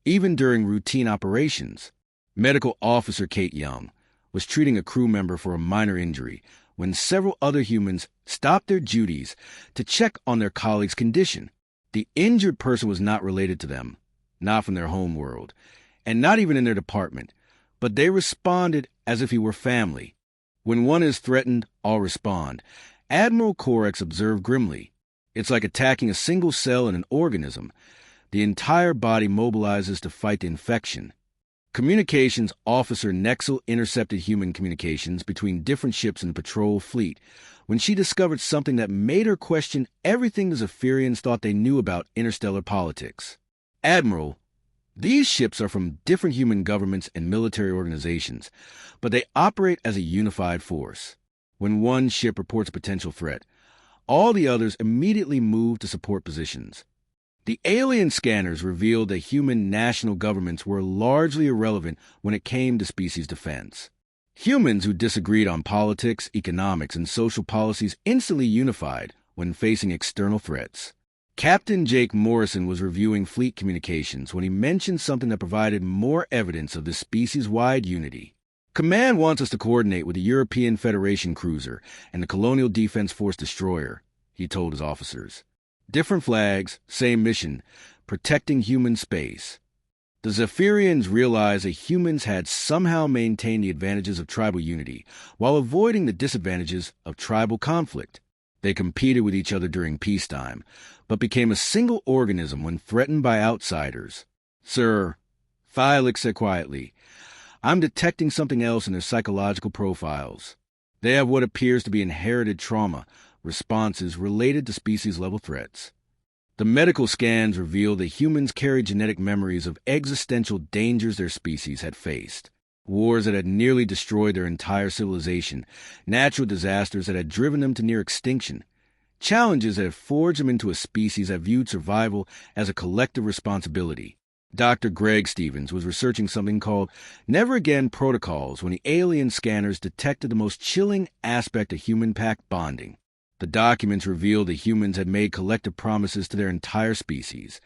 [SPEAKER 1] Even during routine operations, Medical Officer Kate Young was treating a crew member for a minor injury when several other humans stopped their duties to check on their colleague's condition. The injured person was not related to them, not from their home world, and not even in their department, but they responded as if he were family. When one is threatened, all respond. Admiral Corex observed grimly. It's like attacking a single cell in an organism. The entire body mobilizes to fight the infection. Communications Officer Nexel intercepted human communications between different ships in the patrol fleet when she discovered something that made her question everything the Zephyrians thought they knew about interstellar politics. Admiral, these ships are from different human governments and military organizations, but they operate as a unified force. When one ship reports a potential threat, all the others immediately move to support positions. The alien scanners revealed that human national governments were largely irrelevant when it came to species defense. Humans who disagreed on politics, economics, and social policies instantly unified when facing external threats. Captain Jake Morrison was reviewing fleet communications when he mentioned something that provided more evidence of this species-wide unity. Command wants us to coordinate with the European Federation cruiser and the Colonial Defense Force destroyer, he told his officers. Different flags, same mission, protecting human space. The Zephyrians realized that humans had somehow maintained the advantages of tribal unity while avoiding the disadvantages of tribal conflict. They competed with each other during peacetime, but became a single organism when threatened by outsiders. Sir, Felix said quietly, I'm detecting something else in their psychological profiles. They have what appears to be inherited trauma responses related to species-level threats. The medical scans revealed that humans carry genetic memories of existential dangers their species had faced. Wars that had nearly destroyed their entire civilization, natural disasters that had driven them to near extinction, challenges that had forged them into a species that viewed survival as a collective responsibility. Dr. Greg Stevens was researching something called Never Again Protocols when the alien scanners detected the most chilling aspect of human-pack bonding. The documents revealed that humans had made collective promises to their entire species,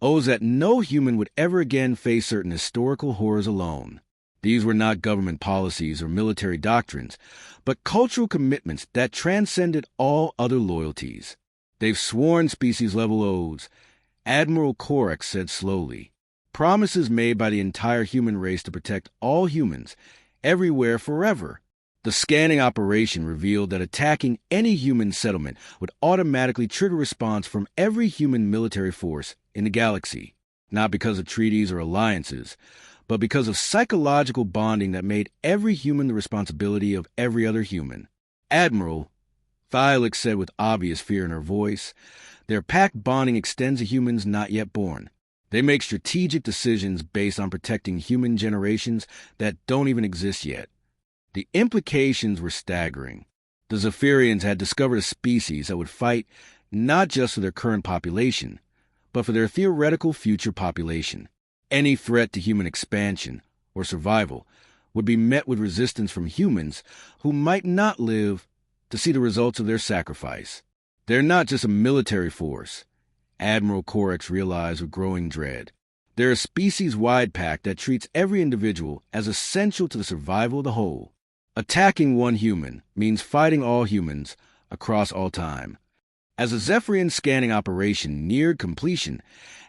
[SPEAKER 1] oaths that no human would ever again face certain historical horrors alone. These were not government policies or military doctrines, but cultural commitments that transcended all other loyalties. They've sworn species-level oaths, Admiral Corex said slowly. Promises made by the entire human race to protect all humans, everywhere, forever. The scanning operation revealed that attacking any human settlement would automatically trigger response from every human military force in the galaxy, not because of treaties or alliances, but because of psychological bonding that made every human the responsibility of every other human. Admiral, Felix said with obvious fear in her voice, their pack bonding extends to humans not yet born. They make strategic decisions based on protecting human generations that don't even exist yet. The implications were staggering. The Zephyrians had discovered a species that would fight not just for their current population, but for their theoretical future population. Any threat to human expansion or survival would be met with resistance from humans who might not live to see the results of their sacrifice. They're not just a military force, Admiral Corex realized with growing dread. They're a species-wide pack that treats every individual as essential to the survival of the whole. Attacking one human means fighting all humans across all time. As the Zephyrian scanning operation neared completion,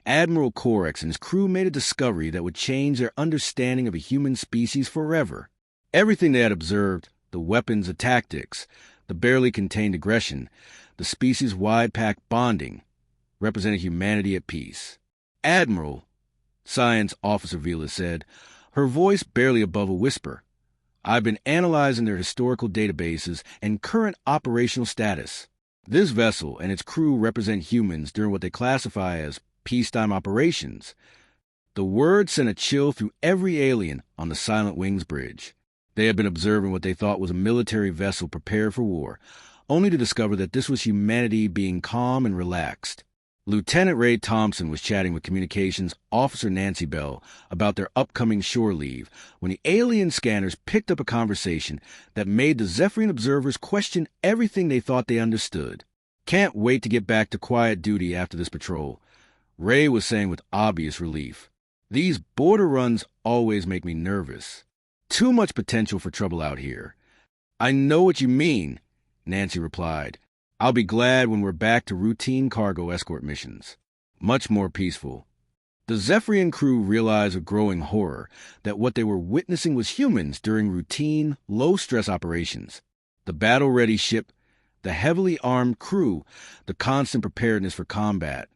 [SPEAKER 1] Admiral Corex and his crew made a discovery that would change their understanding of a human species forever. Everything they had observed, the weapons, the tactics, the barely contained aggression, the species-wide pack bonding, represented humanity at peace. Admiral, Science Officer Vila said, her voice barely above a whisper, I've been analyzing their historical databases and current operational status. This vessel and its crew represent humans during what they classify as peacetime operations. The word sent a chill through every alien on the Silent Wings bridge. They had been observing what they thought was a military vessel prepared for war, only to discover that this was humanity being calm and relaxed. Lieutenant Ray Thompson was chatting with Communications Officer Nancy Bell about their upcoming shore leave when the alien scanners picked up a conversation that made the Zephyrian observers question everything they thought they understood. Can't wait to get back to quiet duty after this patrol, Ray was saying with obvious relief. These border runs always make me nervous. Too much potential for trouble out here. I know what you mean, Nancy replied. I'll be glad when we're back to routine cargo escort missions. Much more peaceful. The Zephyrian crew realized with growing horror that what they were witnessing was humans during routine, low-stress operations. The battle-ready ship, the heavily armed crew, the constant preparedness for combat.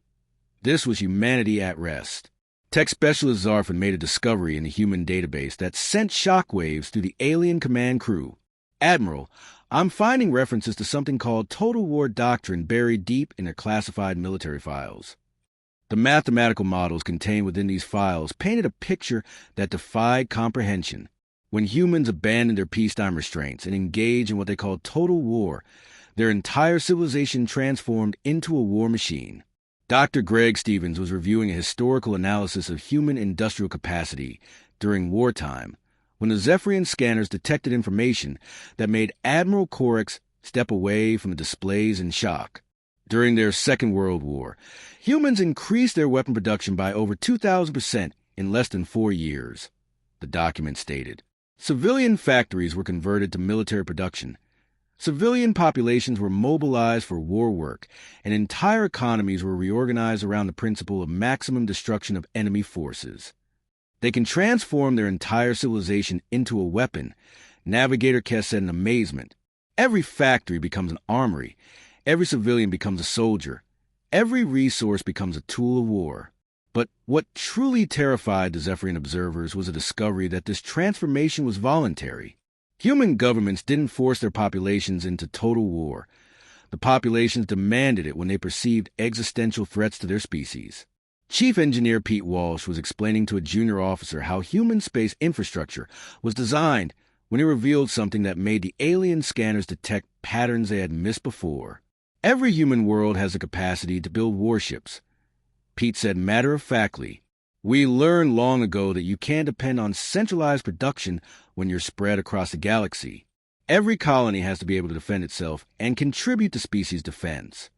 [SPEAKER 1] This was humanity at rest. Tech specialist Zarfin made a discovery in the human database that sent shockwaves through the alien command crew. Admiral, I'm finding references to something called Total War Doctrine buried deep in their classified military files. The mathematical models contained within these files painted a picture that defied comprehension. When humans abandoned their peacetime restraints and engaged in what they called total war, their entire civilization transformed into a war machine. Dr. Greg Stevens was reviewing a historical analysis of human industrial capacity during wartime when the Zephyrian scanners detected information that made Admiral Corex step away from the displays in shock. During their Second World War, humans increased their weapon production by over 2,000% in less than 4 years, the document stated. Civilian factories were converted to military production. Civilian populations were mobilized for war work, and entire economies were reorganized around the principle of maximum destruction of enemy forces. They can transform their entire civilization into a weapon, Navigator Kess said in amazement. Every factory becomes an armory. Every civilian becomes a soldier. Every resource becomes a tool of war. But what truly terrified the Zephyrian observers was the discovery that this transformation was voluntary. Human governments didn't force their populations into total war. The populations demanded it when they perceived existential threats to their species. Chief Engineer Pete Walsh was explaining to a junior officer how human space infrastructure was designed when he revealed something that made the alien scanners detect patterns they had missed before. Every human world has the capacity to build warships. Pete said matter-of-factly, "We learned long ago that you can't depend on centralized production when you're spread across the galaxy. Every colony has to be able to defend itself and contribute to species defense."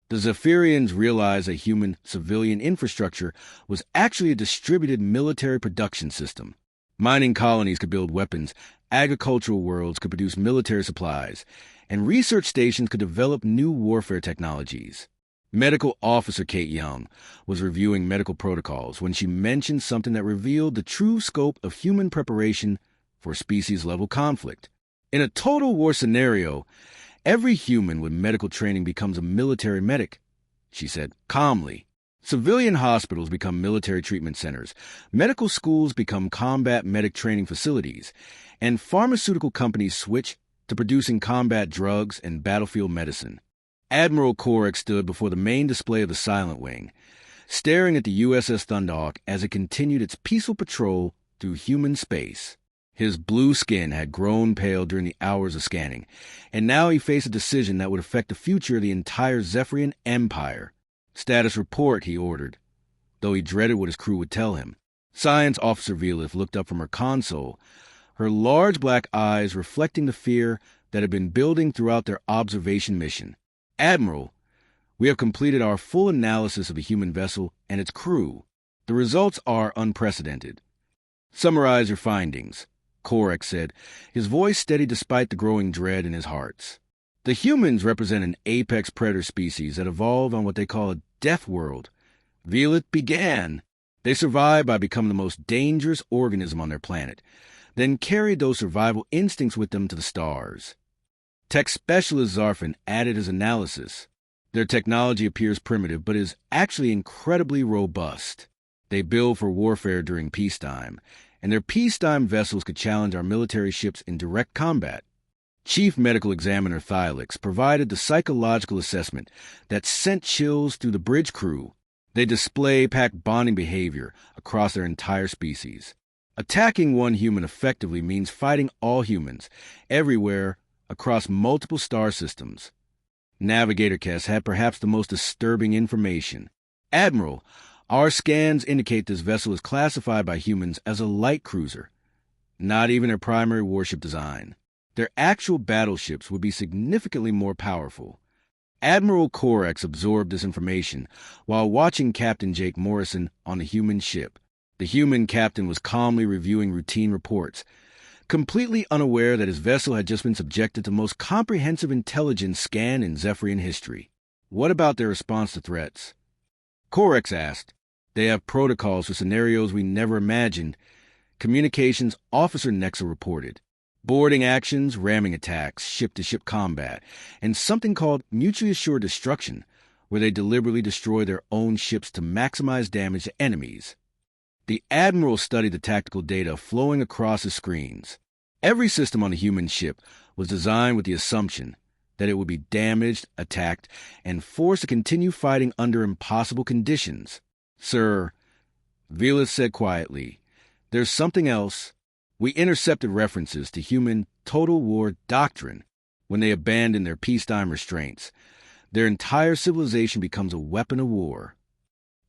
[SPEAKER 1] The Zephyrians realized that human civilian infrastructure was actually a distributed military production system. Mining colonies could build weapons, agricultural worlds could produce military supplies, and research stations could develop new warfare technologies. Medical Officer Kate Young was reviewing medical protocols when she mentioned something that revealed the true scope of human preparation for species-level conflict. In a total war scenario, every human with medical training becomes a military medic, she said calmly. Civilian hospitals become military treatment centers, medical schools become combat medic training facilities, and pharmaceutical companies switch to producing combat drugs and battlefield medicine. Admiral Corex stood before the main display of the Silent Wing, staring at the USS Thunderhawk as it continued its peaceful patrol through human space. His blue skin had grown pale during the hours of scanning, and now he faced a decision that would affect the future of the entire Zephyrian Empire. "Status report," he ordered, though he dreaded what his crew would tell him. Science Officer Velith looked up from her console, her large black eyes reflecting the fear that had been building throughout their observation mission. "Admiral, we have completed our full analysis of the human vessel and its crew. The results are unprecedented. Summarize your findings," Corex said, his voice steady despite the growing dread in his hearts. "The humans represent an apex predator species that evolved on what they call a deathworld. Velith began. They survived by becoming the most dangerous organism on their planet, then carried those survival instincts with them to the stars." Tech specialist Zarfin added his analysis. "Their technology appears primitive, but is actually incredibly robust. They build for warfare during peacetime, and their peacetime vessels could challenge our military ships in direct combat." Chief Medical Examiner Thylix provided the psychological assessment that sent chills through the bridge crew. They display pack bonding behavior across their entire species. Attacking one human effectively means fighting all humans, everywhere, across multiple star systems. Navigator Kess had perhaps the most disturbing information. "Admiral, our scans indicate this vessel is classified by humans as a light cruiser. Not even their primary warship design. Their actual battleships would be significantly more powerful." Admiral Corex absorbed this information while watching Captain Jake Morrison on the human ship. The human captain was calmly reviewing routine reports, completely unaware that his vessel had just been subjected to the most comprehensive intelligence scan in Zephyrian history. What about their response to threats? Corex asked. They have protocols for scenarios we never imagined. Communications Officer Nexel reported. Boarding actions, ramming attacks, ship-to-ship combat, and something called mutually assured destruction, where they deliberately destroy their own ships to maximize damage to enemies. The Admiral studied the tactical data flowing across his screens. Every system on a human ship was designed with the assumption that it would be damaged, attacked, and forced to continue fighting under impossible conditions. Sir, Velas said quietly, there's something else. We intercepted references to human total war doctrine. When they abandon their peacetime restraints, their entire civilization becomes a weapon of war.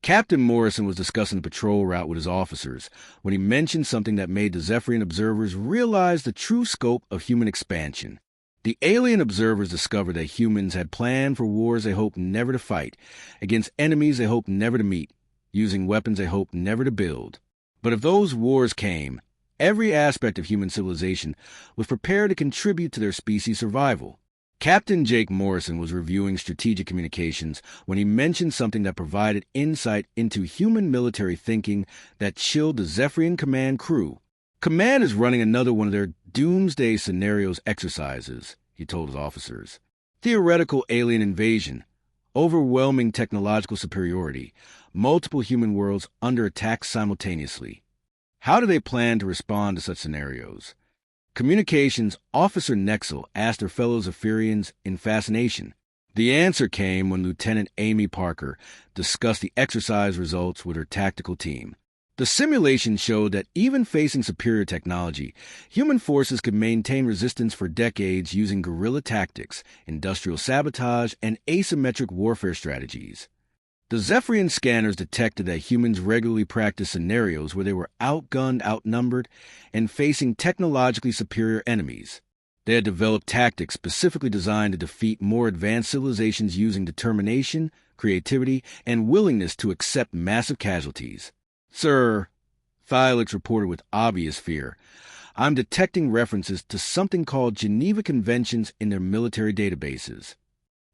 [SPEAKER 1] Captain Morrison was discussing the patrol route with his officers when he mentioned something that made the Zephyrian observers realize the true scope of human expansion. The alien observers discovered that humans had planned for wars they hoped never to fight, against enemies they hoped never to meet, using weapons they hoped never to build. But if those wars came, every aspect of human civilization was prepared to contribute to their species' survival. Captain Jake Morrison was reviewing strategic communications when he mentioned something that provided insight into human military thinking that chilled the Zephyrian Command crew. Command is running another one of their doomsday scenarios exercises, he told his officers. Theoretical alien invasion, overwhelming technological superiority, multiple human worlds under attack simultaneously. How do they plan to respond to such scenarios? Communications Officer Nexel asked her fellow Zephyrians in fascination. The answer came when Lieutenant Amy Parker discussed the exercise results with her tactical team. The simulation showed that even facing superior technology, human forces could maintain resistance for decades using guerrilla tactics, industrial sabotage, and asymmetric warfare strategies. The Zephyrian scanners detected that humans regularly practiced scenarios where they were outgunned, outnumbered, and facing technologically superior enemies. They had developed tactics specifically designed to defeat more advanced civilizations using determination, creativity, and willingness to accept massive casualties. Sir, Thylix reported with obvious fear, I'm detecting references to something called Geneva Conventions in their military databases.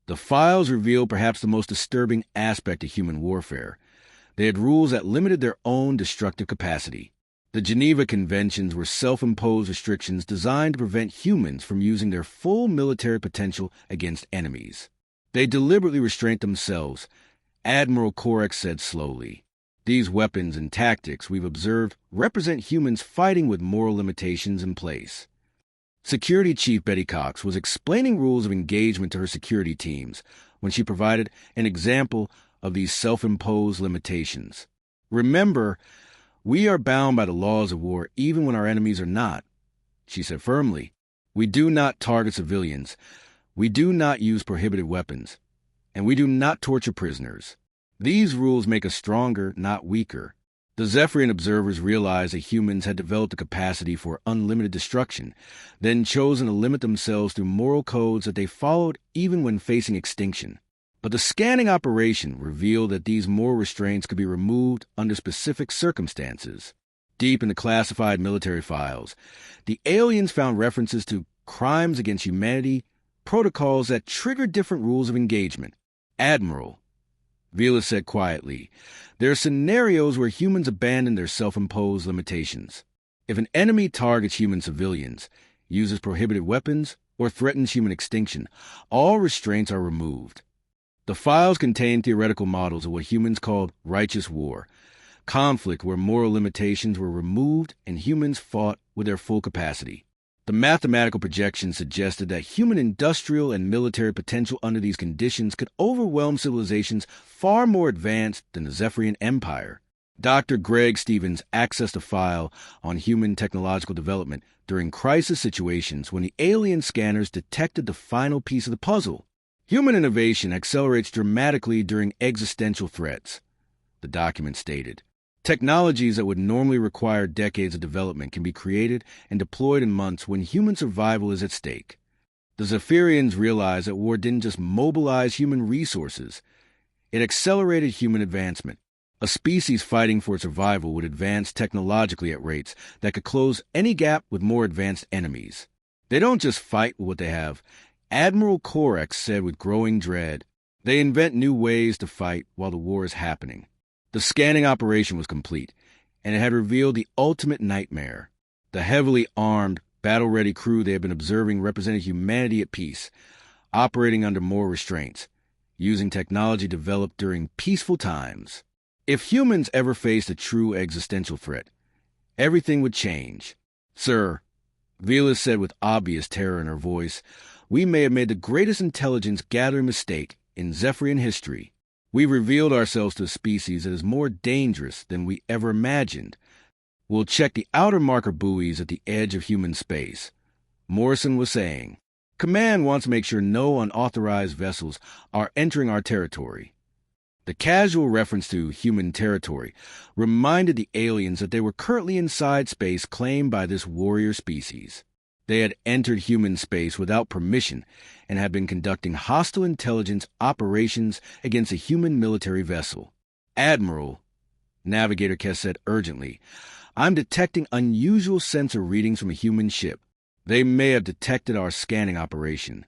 [SPEAKER 1] The files revealed perhaps the most disturbing aspect of human warfare. They had rules that limited their own destructive capacity. The Geneva Conventions were self-imposed restrictions designed to prevent humans from using their full military potential against enemies. They deliberately restrained themselves, Admiral Corex said slowly. These weapons and tactics we've observed represent humans fighting with moral limitations in place. Security Chief Betty Cox was explaining rules of engagement to her security teams when she provided an example of these self-imposed limitations. Remember, we are bound by the laws of war even when our enemies are not, she said firmly. We do not target civilians, we do not use prohibited weapons, and we do not torture prisoners. These rules make us stronger, not weaker. The Zephyrian observers realized that humans had developed a capacity for unlimited destruction, then chosen to limit themselves through moral codes that they followed even when facing extinction. But the scanning operation revealed that these moral restraints could be removed under specific circumstances. Deep in the classified military files, the aliens found references to crimes against humanity, protocols that triggered different rules of engagement. Admiral, Velas said quietly, there are scenarios where humans abandon their self-imposed limitations. If an enemy targets human civilians, uses prohibited weapons, or threatens human extinction, all restraints are removed. The files contain theoretical models of what humans called righteous war, conflict where moral limitations were removed and humans fought with their full capacity. The mathematical projections suggested that human industrial and military potential under these conditions could overwhelm civilizations far more advanced than the Zephyrian Empire. Dr. Greg Stevens accessed a file on human technological development during crisis situations when the alien scanners detected the final piece of the puzzle. Human innovation accelerates dramatically during existential threats, the document stated. Technologies that would normally require decades of development can be created and deployed in months when human survival is at stake. The Zephyrians realized that war didn't just mobilize human resources, it accelerated human advancement. A species fighting for survival would advance technologically at rates that could close any gap with more advanced enemies. They don't just fight with what they have, Admiral Corex said with growing dread. They invent new ways to fight while the war is happening. The scanning operation was complete, and it had revealed the ultimate nightmare. The heavily armed, battle-ready crew they had been observing represented humanity at peace, operating under more restraints, using technology developed during peaceful times. If humans ever faced a true existential threat, everything would change. Sir, Velas said with obvious terror in her voice, we may have made the greatest intelligence-gathering mistake in Zephyrian history. We've revealed ourselves to a species that is more dangerous than we ever imagined. We'll check the outer marker buoys at the edge of human space. Morrison was saying, Command wants to make sure no unauthorized vessels are entering our territory. The casual reference to human territory reminded the aliens that they were currently inside space claimed by this warrior species. They had entered human space without permission and had been conducting hostile intelligence operations against a human military vessel. Admiral, Navigator Kess said urgently, I'm detecting unusual sensor readings from a human ship. They may have detected our scanning operation.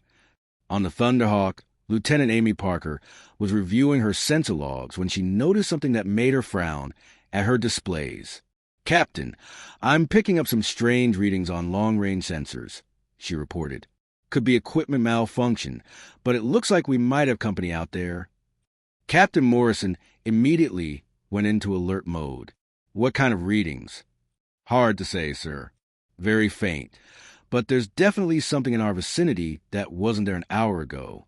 [SPEAKER 1] On the Thunderhawk, Lieutenant Amy Parker was reviewing her sensor logs when she noticed something that made her frown at her displays. Captain, I'm picking up some strange readings on long-range sensors, she reported. Could be equipment malfunction, but it looks like we might have company out there. Captain Morrison immediately went into alert mode. What kind of readings? Hard to say, sir. Very faint. But there's definitely something in our vicinity that wasn't there an hour ago.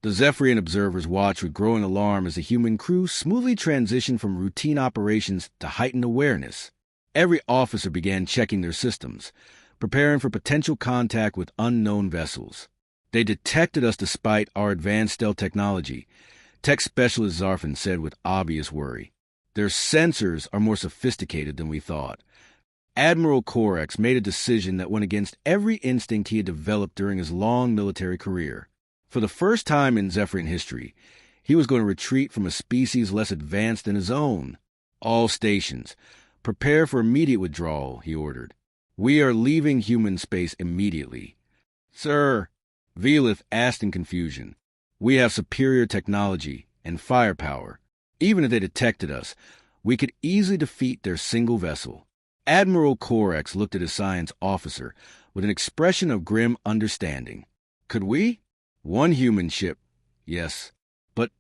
[SPEAKER 1] The Zephyrian observers watched with growing alarm as the human crew smoothly transitioned from routine operations to heightened awareness. Every officer began checking their systems, preparing for potential contact with unknown vessels. They detected us despite our advanced stealth technology, Tech Specialist Zarfin said with obvious worry. Their sensors are more sophisticated than we thought. Admiral Corex made a decision that went against every instinct he had developed during his long military career. For the first time in Zephyrian history, he was going to retreat from a species less advanced than his own. All stations, prepare for immediate withdrawal, he ordered. We are leaving human space immediately. Sir, Velith asked in confusion. We have superior technology and firepower. Even if they detected us, we could easily defeat their single vessel. Admiral Corex looked at his science officer with an expression of grim understanding. Could we? One human ship, yes. But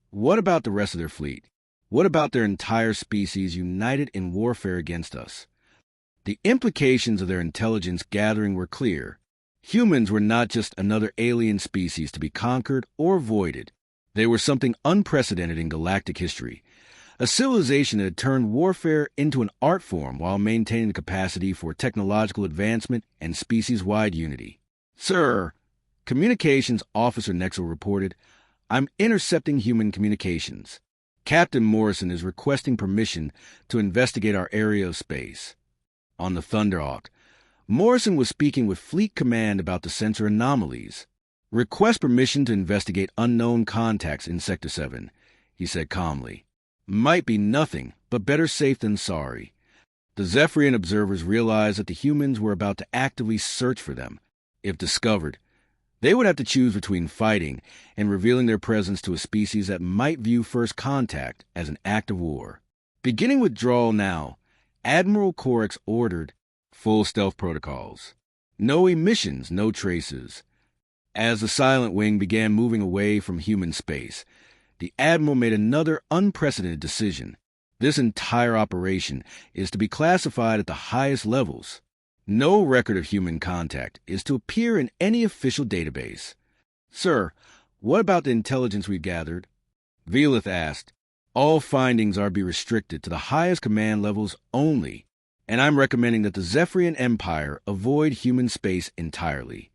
[SPEAKER 1] what about the rest of their fleet? What about their entire species united in warfare against us? The implications of their intelligence gathering were clear. Humans were not just another alien species to be conquered or avoided. They were something unprecedented in galactic history. A civilization that had turned warfare into an art form while maintaining the capacity for technological advancement and species-wide unity. Sir, Communications Officer Nexel reported, I'm intercepting human communications. Captain Morrison is requesting permission to investigate our area of space. On the Thunderhawk, Morrison was speaking with Fleet Command about the sensor anomalies. Request permission to investigate unknown contacts in Sector 7, he said calmly. Might be nothing, but better safe than sorry. The Zephyrian observers realized that the humans were about to actively search for them. If discovered, they would have to choose between fighting and revealing their presence to a species that might view first contact as an act of war. Beginning withdrawal now, Admiral Corex ordered full stealth protocols. No emissions, no traces. As the Silent Wing began moving away from human space, the Admiral made another unprecedented decision. This entire operation is to be classified at the highest levels. No record of human contact is to appear in any official database. Sir, what about the intelligence we've gathered? Velith asked. All findings are to be restricted to the highest command levels only, and I'm recommending that the Zephyrian Empire avoid human space entirely.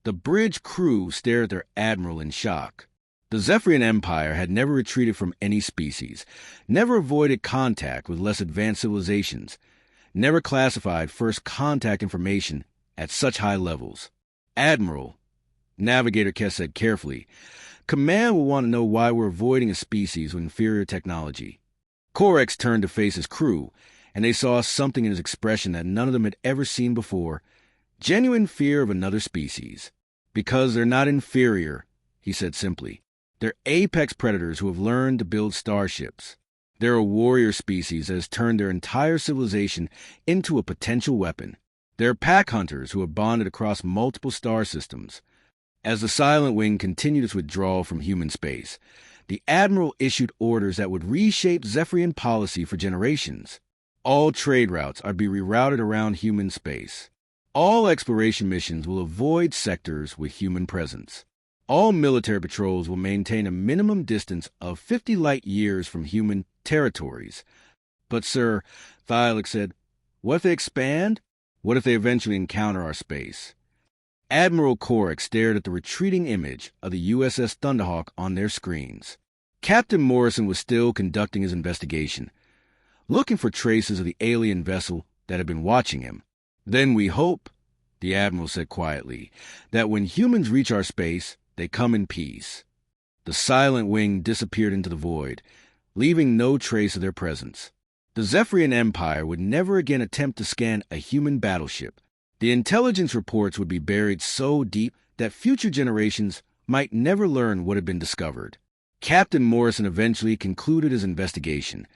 [SPEAKER 1] The bridge crew stared at their admiral in shock. The Zephyrian Empire had never retreated from any species, never avoided contact with less advanced civilizations, never classified first contact information at such high levels. Admiral, Navigator Kess said carefully, Command will want to know why we're avoiding a species with inferior technology. Corex turned to face his crew, and they saw something in his expression that none of them had ever seen before. Genuine fear of another species. Because they're not inferior, he said simply. They're apex predators who have learned to build starships. They're a warrior species that has turned their entire civilization into a potential weapon. They're pack hunters who have bonded across multiple star systems. As the Silent Wing continued its withdrawal from human space, the Admiral issued orders that would reshape Zephyrian policy for generations. All trade routes are to be rerouted around human space. All exploration missions will avoid sectors with human presence. All military patrols will maintain a minimum distance of 50 light years from human territories. But, sir, Thylax said, what if they expand? What if they eventually encounter our space? Admiral Corex stared at the retreating image of the USS Thunderhawk on their screens. Captain Morrison was still conducting his investigation, looking for traces of the alien vessel that had been watching him. Then we hope, the Admiral said quietly, that when humans reach our space, they come in peace. The Silent Wing disappeared into the void, leaving no trace of their presence. The Zephyrian Empire would never again attempt to scan a human battleship. The intelligence reports would be buried so deep that future generations might never learn what had been discovered. Captain Morrison eventually concluded his investigation,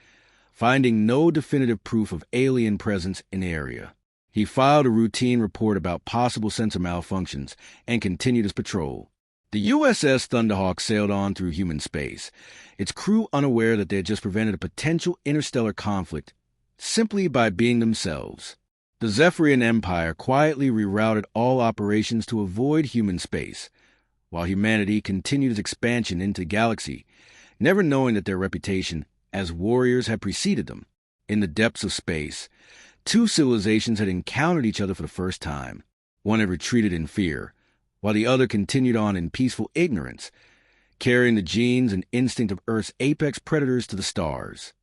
[SPEAKER 1] finding no definitive proof of alien presence in the area. He filed a routine report about possible sensor malfunctions and continued his patrol. The USS Thunderhawk sailed on through human space, its crew unaware that they had just prevented a potential interstellar conflict simply by being themselves. The Zephyrian Empire quietly rerouted all operations to avoid human space, while humanity continued its expansion into the galaxy, never knowing that their reputation as warriors had preceded them. In the depths of space, two civilizations had encountered each other for the first time. One had retreated in fear, while the other continued on in peaceful ignorance, carrying the genes and instinct of Earth's apex predators to the stars.